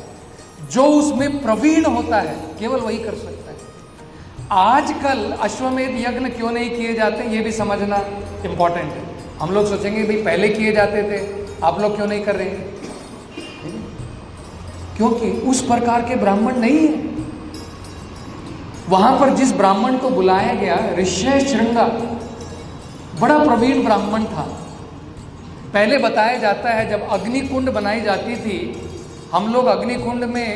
जो उसमें प्रवीण होता है केवल वही कर सकता है। आजकल अश्वमेध यज्ञ क्यों नहीं किए जाते ये भी समझना इंपॉर्टेंट है। हम लोग सोचेंगे भाई पहले किए जाते थे, आप लोग क्यों नहीं कर रहे हैं? क्योंकि उस प्रकार के ब्राह्मण नहीं है। वहां पर जिस ब्राह्मण को बुलाया गया, ऋष्यशृंगा, बड़ा प्रवीण ब्राह्मण था। पहले बताया जाता है जब अग्निकुंड बनाई जाती थी, हम लोग अग्निकुंड में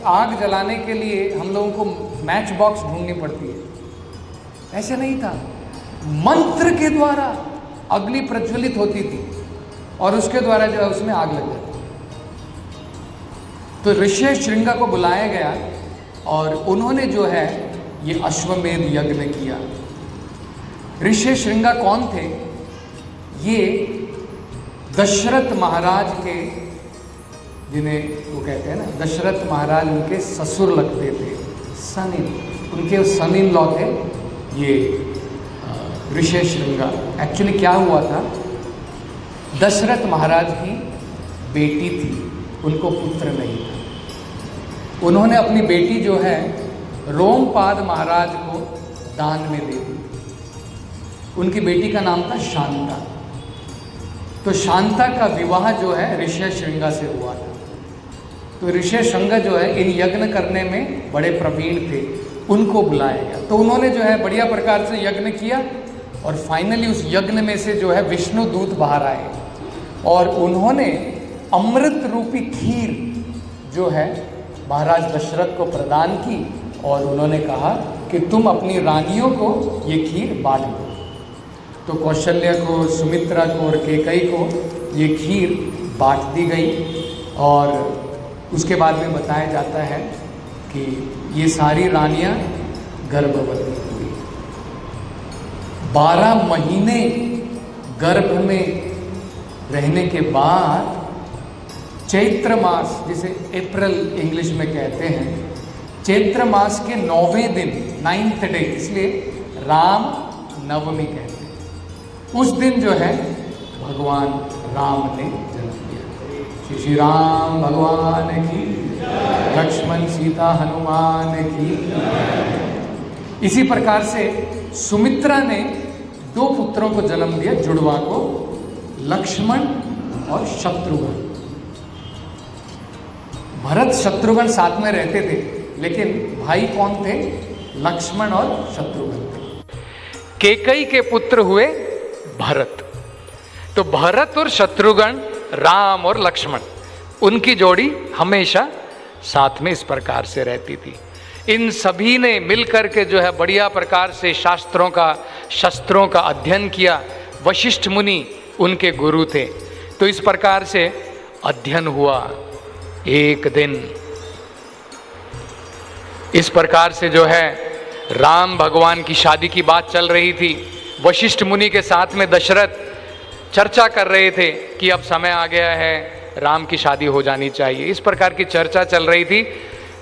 आग जलाने के लिए हम लोगों को मैच बॉक्स ढूंढनी पड़ती है। ऐसे नहीं था, मंत्र के द्वारा अग्नि प्रज्वलित होती थी और उसके द्वारा जो है उसमें आग लग जाती। तो ऋष्यशृंगा को बुलाया गया और उन्होंने जो है ये अश्वमेध यज्ञ किया। ऋष्यशृंगा कौन थे? ये दशरथ महाराज के, जिन्हें वो कहते हैं ना, दशरथ महाराज उनके ससुर लगते थे, सन-इन, उनके सन-इन लॉ थे ये ऋष्यशृंगा। एक्चुअली क्या हुआ था, दशरथ महाराज की बेटी थी, उनको पुत्र नहीं था। उन्होंने अपनी बेटी जो है रोमपाद महाराज को दान में दे दी। उनकी बेटी का नाम था शांता। तो शांता का विवाह जो है ऋष्यशृंगा से हुआ था। तो ऋष्यशृंगा जो है इन यज्ञ करने में बड़े प्रवीण थे, उनको बुलाया गया। तो उन्होंने जो है बढ़िया प्रकार से यज्ञ किया और फाइनली उस यज्ञ में से जो है विष्णु दूत बाहर आए और उन्होंने अमृत रूपी खीर जो है महाराज दशरथ को प्रदान की और उन्होंने कहा कि तुम अपनी रानियों को ये खीर बांट दो। तो कौशल्या को, सुमित्रा को और कैकेयी को ये खीर बांट दी गई और उसके बाद में बताया जाता है कि ये सारी रानियां गर्भवती हुई। 12 महीने गर्भ में रहने के बाद चैत्र मास, जिसे अप्रैल इंग्लिश में कहते हैं, चैत्र मास के 9वें दिन, 9th डे, इसलिए राम नवमी कहते हैं, उस दिन जो है भगवान राम ने जन्म लिया। श्री राम भगवान की, लक्ष्मण सीता हनुमान की। इसी प्रकार से सुमित्रा ने 2 पुत्रों को जन्म दिया, जुड़वा को, लक्ष्मण और शत्रुघ्न। भरत शत्रुघ्न साथ में रहते थे, लेकिन भाई कौन थे? लक्ष्मण और शत्रुघ्न थे। कैकेयी के पुत्र हुए भरत। तो भरत और शत्रुघ्न, राम और लक्ष्मण, उनकी जोड़ी हमेशा साथ में इस प्रकार से रहती थी। इन सभी ने मिलकर के जो है बढ़िया प्रकार से शस्त्रों का अध्ययन किया। वशिष्ठ मुनि उनके गुरु थे। तो इस प्रकार से अध्ययन हुआ। एक दिन इस प्रकार से जो है राम भगवान की शादी की बात चल रही थी। वशिष्ठ मुनि के साथ में दशरथ चर्चा कर रहे थे कि अब समय आ गया है, राम की शादी हो जानी चाहिए। इस प्रकार की चर्चा चल रही थी।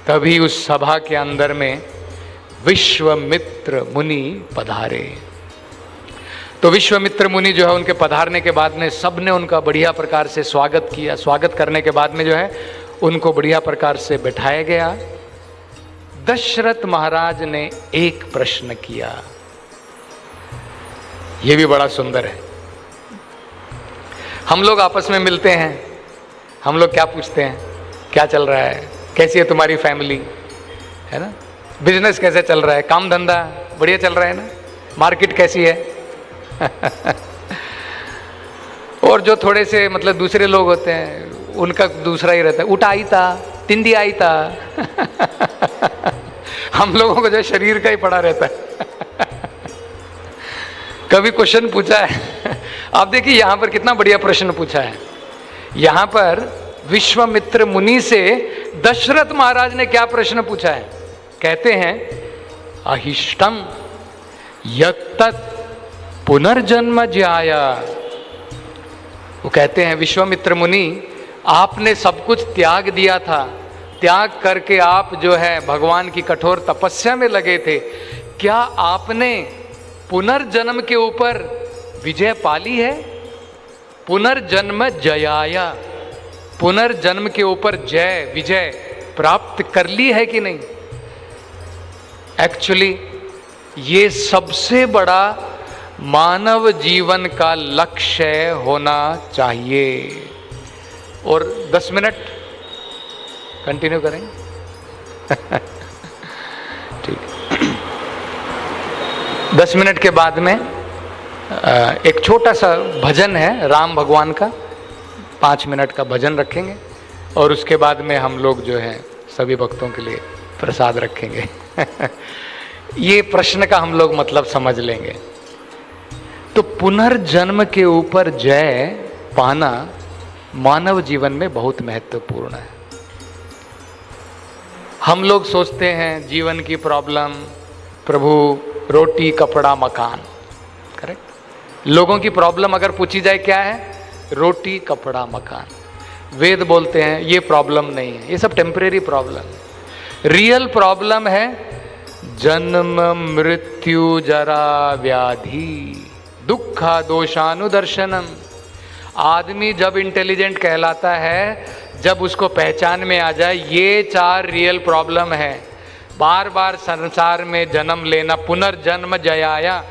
तभी उस सभा के अंदर में विश्वामित्र मुनि पधारे। तो विश्वामित्र मुनि जो है उनके पधारने के बाद में सबने उनका बढ़िया प्रकार से स्वागत किया। स्वागत करने के बाद में जो है उनको बढ़िया प्रकार से बैठाया गया। दशरथ महाराज ने एक प्रश्न किया, यह भी बड़ा सुंदर है। हम लोग आपस में मिलते हैं, हम लोग क्या पूछते हैं? क्या चल रहा है, कैसी है तुम्हारी फैमिली, है ना? बिजनेस कैसे चल रहा है, काम धंधा बढ़िया चल रहा है ना, मार्केट कैसी है? और जो थोड़े से मतलब दूसरे लोग होते हैं उनका दूसरा ही रहता है, उठाई था, तिंदी आई था। हम लोगों को जो शरीर का ही पड़ा रहता है। कभी क्वेश्चन पूछा है? आप देखिए यहां पर कितना बढ़िया प्रश्न पूछा है। यहां पर विश्वामित्र मुनि से दशरथ महाराज ने क्या प्रश्न पूछा है? कहते हैं अहिष्टम यत्तत् पुनर्जन्म ज्याया। वो कहते हैं विश्वामित्र मुनि, आपने सब कुछ त्याग दिया था, त्याग करके आप जो है भगवान की कठोर तपस्या में लगे थे। क्या आपने पुनर्जन्म के ऊपर विजय पाली है? पुनर्जन्म जयाया, पुनर्जन्म के ऊपर जय विजय प्राप्त कर ली है कि नहीं? एक्चुअली ये सबसे बड़ा मानव जीवन का लक्ष्य होना चाहिए। और 10 मिनट कंटिन्यू करेंगे। ठीक, 10 मिनट के बाद में एक छोटा सा भजन है राम भगवान का, 5 मिनट का भजन रखेंगे और उसके बाद में हम लोग जो है सभी भक्तों के लिए प्रसाद रखेंगे। ये प्रश्न का हम लोग मतलब समझ लेंगे। तो पुनर्जन्म के ऊपर जय पाना मानव जीवन में बहुत महत्वपूर्ण है। हम लोग सोचते हैं जीवन की प्रॉब्लम प्रभु रोटी कपड़ा मकान, करेक्ट? लोगों की प्रॉब्लम अगर पूछी जाए क्या है? रोटी कपड़ा मकान। वेद बोलते हैं ये प्रॉब्लम नहीं है, ये सब टेम्परेरी प्रॉब्लम है। रियल प्रॉब्लम है जन्म मृत्यु जरा व्याधि दुखा दोषानुदर्शनम। आदमी जब इंटेलिजेंट कहलाता है जब उसको पहचान में आ जाए ये 4 रियल प्रॉब्लम है। बार बार संसार में जन्म लेना, पुनर्जन्म जयाया,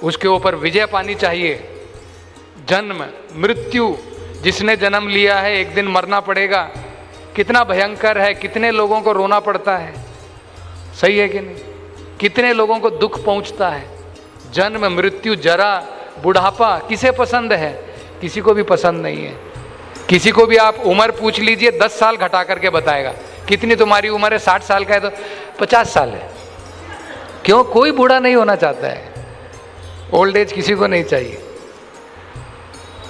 उसके ऊपर विजय पानी चाहिए। जन्म मृत्यु, जिसने जन्म लिया है एक दिन मरना पड़ेगा, कितना भयंकर है, कितने लोगों को रोना पड़ता है, सही है कि नहीं? कितने लोगों को दुख पहुंचता है। जन्म मृत्यु जरा बुढ़ापा किसे पसंद है? किसी को भी पसंद नहीं है। किसी को भी आप उम्र पूछ लीजिए 10 साल घटा करके बताएगा कितनी तुम्हारी उम्र है। 60 साल का है तो 50 साल है। क्यों? कोई बूढ़ा नहीं होना चाहता है। ओल्ड एज किसी को नहीं चाहिए।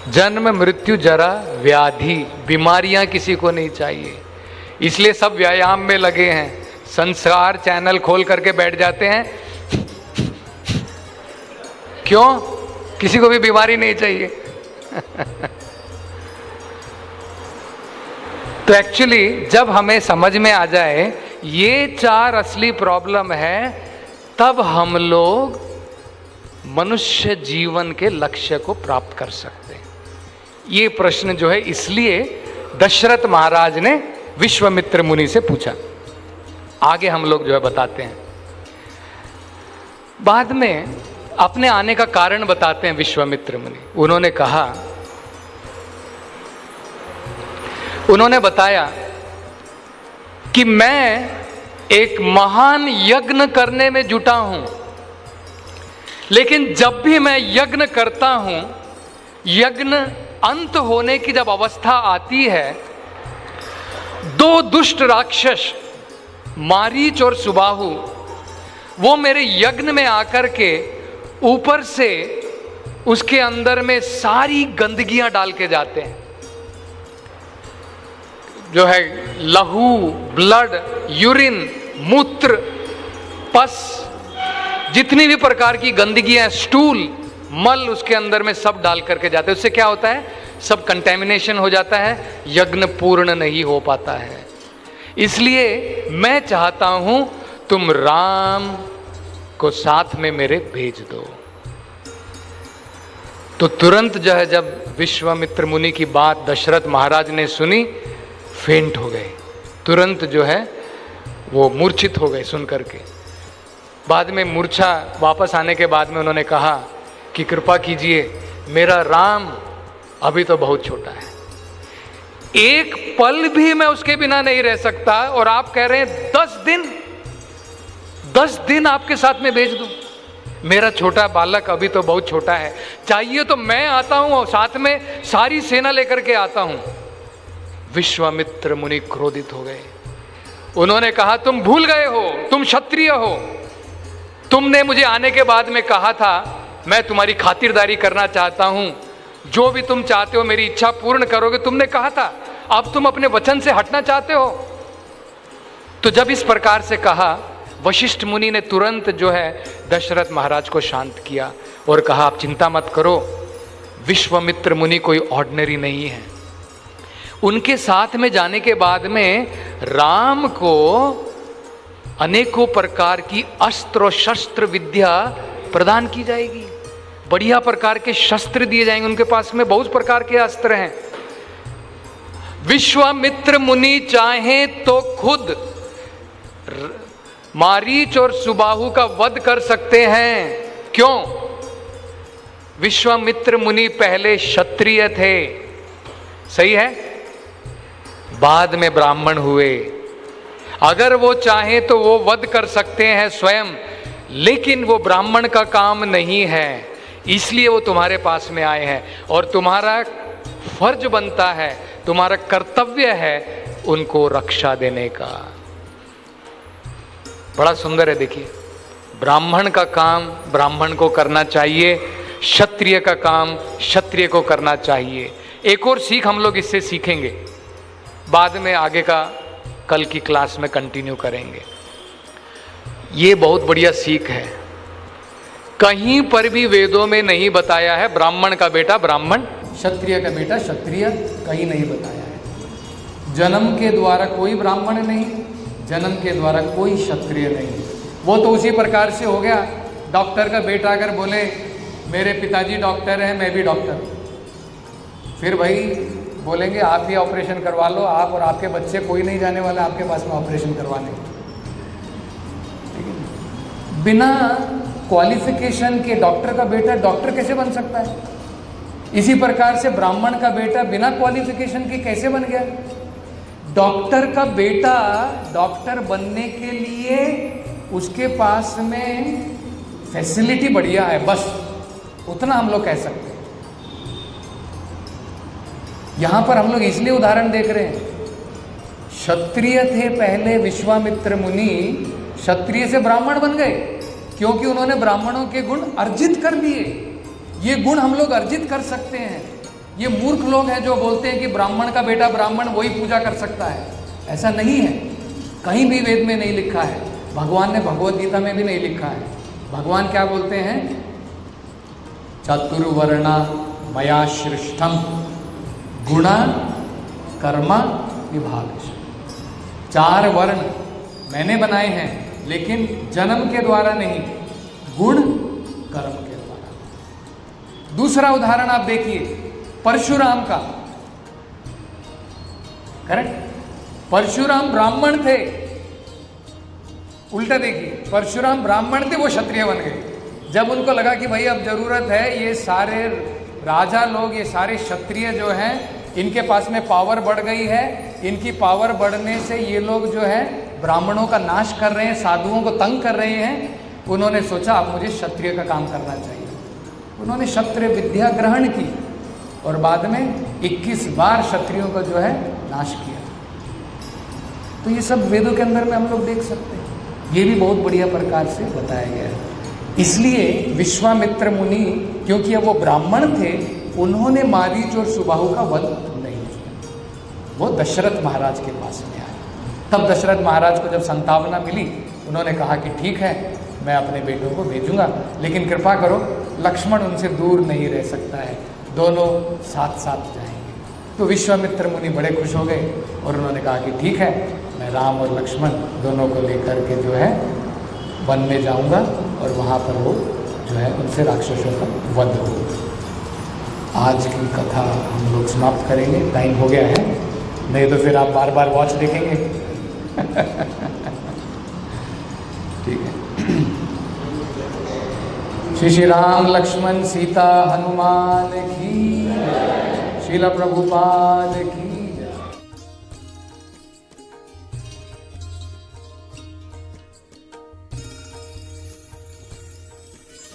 जन्म मृत्यु जरा व्याधि, बीमारियां किसी को नहीं चाहिए। इसलिए सब व्यायाम में लगे हैं। संसार चैनल खोल करके बैठ जाते हैं। क्यों? किसी को भी बीमारी नहीं चाहिए। तो एक्चुअली जब हमें समझ में आ जाए ये 4 असली प्रॉब्लम है, तब हम लोग मनुष्य जीवन के लक्ष्य को प्राप्त कर सकते हैं। ये प्रश्न जो है इसलिए दशरथ महाराज ने विश्वामित्र मुनि से पूछा। आगे हम लोग जो है बताते हैं। बाद में अपने आने का कारण बताते हैं विश्वामित्र मुनि। उन्होंने बताया कि मैं एक महान यज्ञ करने में जुटा हूं, लेकिन जब भी मैं यज्ञ करता हूं, यज्ञ अंत होने की जब अवस्था आती है, 2 दुष्ट राक्षस मारीच और सुबाहु वो मेरे यज्ञ में आकर के ऊपर से उसके अंदर में सारी गंदगियां डाल के जाते हैं। जो है लहू, ब्लड, यूरिन, मूत्र, पस, जितनी भी प्रकार की गंदगियां, स्टूल, मल उसके अंदर में सब डाल करके जाते हैं। उससे क्या होता है? सब कंटेमिनेशन हो जाता है, यज्ञ पूर्ण नहीं हो पाता है। इसलिए मैं चाहता हूं तुम राम को साथ में मेरे भेज दो। तो तुरंत जो है जब विश्वामित्र मुनि की बात दशरथ महाराज ने सुनी, फेंट हो गए। तुरंत जो है वो मूर्छित हो गए सुन करके। बाद में मूर्छा वापस आने के बाद में उन्होंने कहा कि कृपा कीजिए, मेरा राम अभी तो बहुत छोटा है, एक पल भी मैं उसके बिना नहीं रह सकता, और आप कह रहे हैं 10 दिन आपके साथ में भेज दूं। मेरा छोटा बालक अभी तो बहुत छोटा है, चाहिए तो मैं आता हूं और साथ में सारी सेना लेकर के आता हूं। विश्वामित्र मुनि क्रोधित हो गए। उन्होंने कहा, तुम भूल गए हो, तुम क्षत्रिय हो। तुमने मुझे आने के बाद में कहा था मैं तुम्हारी खातिरदारी करना चाहता हूं, जो भी तुम चाहते हो मेरी इच्छा पूर्ण करोगे, तुमने कहा था। अब तुम अपने वचन से हटना चाहते हो। तो जब इस प्रकार से कहा, वशिष्ठ मुनि ने तुरंत जो है दशरथ महाराज को शांत किया और कहा, आप चिंता मत करो, विश्वामित्र मुनि कोई ऑर्डिनरी नहीं है। उनके साथ में जाने के बाद में राम को अनेकों प्रकार की अस्त्र और शस्त्र विद्या प्रदान की जाएगी। बढ़िया प्रकार के शस्त्र दिए जाएंगे, उनके पास में बहुत प्रकार के अस्त्र हैं। विश्वामित्र मुनि चाहे तो खुद मारीच और सुबाहु का वध कर सकते हैं। क्यों? विश्वामित्र मुनि पहले क्षत्रिय थे, सही है, बाद में ब्राह्मण हुए। अगर वो चाहे तो वो वध कर सकते हैं स्वयं, लेकिन वो ब्राह्मण का काम नहीं है, इसलिए वो तुम्हारे पास में आए हैं। और तुम्हारा फर्ज बनता है, तुम्हारा कर्तव्य है उनको रक्षा देने का। बड़ा सुंदर है, देखिए, ब्राह्मण का काम ब्राह्मण को करना चाहिए, क्षत्रिय का काम क्षत्रिय को करना चाहिए। एक और सीख हम लोग इससे सीखेंगे, बाद में आगे का कल की क्लास में कंटिन्यू करेंगे। ये बहुत बढ़िया सीख है, कहीं पर भी वेदों में नहीं बताया है ब्राह्मण का बेटा ब्राह्मण, क्षत्रिय का बेटा क्षत्रिय, कहीं नहीं बताया है। जन्म के द्वारा कोई ब्राह्मण नहीं, जन्म के द्वारा कोई क्षत्रिय नहीं। वो तो उसी प्रकार से हो गया, डॉक्टर का बेटा अगर बोले मेरे पिताजी डॉक्टर हैं, मैं भी डॉक्टर, फिर भाई बोलेंगे आप ही ऑपरेशन करवा लो, आप और आपके बच्चे, कोई नहीं जाने वाला आपके पास में ऑपरेशन करवाने। बिना क्वालिफिकेशन के डॉक्टर का बेटा डॉक्टर कैसे बन सकता है? इसी प्रकार से ब्राह्मण का बेटा बिना क्वालिफिकेशन के कैसे बन गया? डॉक्टर का बेटा डॉक्टर बनने के लिए उसके पास में फैसिलिटी बढ़िया है, बस उतना हम लोग कह सकते हैं। यहां पर हम लोग इसलिए उदाहरण देख रहे हैं, क्षत्रिय थे पहले विश्वामित्र मुनि, क्षत्रिय से ब्राह्मण बन गए क्योंकि उन्होंने ब्राह्मणों के गुण अर्जित कर लिए। ये गुण हम लोग अर्जित कर सकते हैं। ये मूर्ख लोग हैं जो बोलते हैं कि ब्राह्मण का बेटा ब्राह्मण वही पूजा कर सकता है। ऐसा नहीं है, कहीं भी वेद में नहीं लिखा है, भगवान ने भगवद गीता में भी नहीं लिखा है। भगवान क्या बोलते हैं? चतुर्वर्णा मया सृष्टम गुणा कर्मा विभाग। 4 वर्ण मैंने बनाए हैं, लेकिन जन्म के द्वारा नहीं, गुण कर्म के द्वारा। दूसरा उदाहरण आप देखिए, परशुराम का, करेक्ट? परशुराम ब्राह्मण थे, उल्टा देखिए, परशुराम ब्राह्मण थे, वो क्षत्रिय बन गए। जब उनको लगा कि भाई अब जरूरत है, ये सारे राजा लोग, ये सारे क्षत्रिय जो हैं, इनके पास में पावर बढ़ गई है, इनकी पावर बढ़ने से ये लोग जो है ब्राह्मणों का नाश कर रहे हैं, साधुओं को तंग कर रहे हैं। उन्होंने सोचा अब मुझे क्षत्रिय का काम करना चाहिए। उन्होंने क्षत्रिय विद्या ग्रहण की और बाद में 21 बार क्षत्रियों का जो है नाश किया। तो ये सब वेदों के अंदर में हम लोग देख सकते हैं, ये भी बहुत बढ़िया प्रकार से बताया गया है। इसलिए विश्वामित्र मुनि, क्योंकि अब वो ब्राह्मण थे, उन्होंने मारीच और सुबाहु का वध नहीं किया। वो दशरथ महाराज के पास में आए। तब दशरथ महाराज को जब संतावना मिली, उन्होंने कहा कि ठीक है, मैं अपने बेटों को भेजूंगा, लेकिन कृपा करो लक्ष्मण उनसे दूर नहीं रह सकता है, दोनों साथ साथ जाएंगे। तो विश्वामित्र मुनि बड़े खुश हो गए और उन्होंने कहा कि ठीक है, मैं राम और लक्ष्मण दोनों को लेकर के जो है वन में जाऊंगा और वहाँ पर वो जो है उनसे राक्षसों का वध हो। आज की कथा हम लोग समाप्त करेंगे, टाइम हो गया है, नहीं तो फिर आप बार बार वॉच देखेंगे। ठीक है। श्री राम लक्ष्मण सीता हनुमान की, श्रील प्रभुपाद की।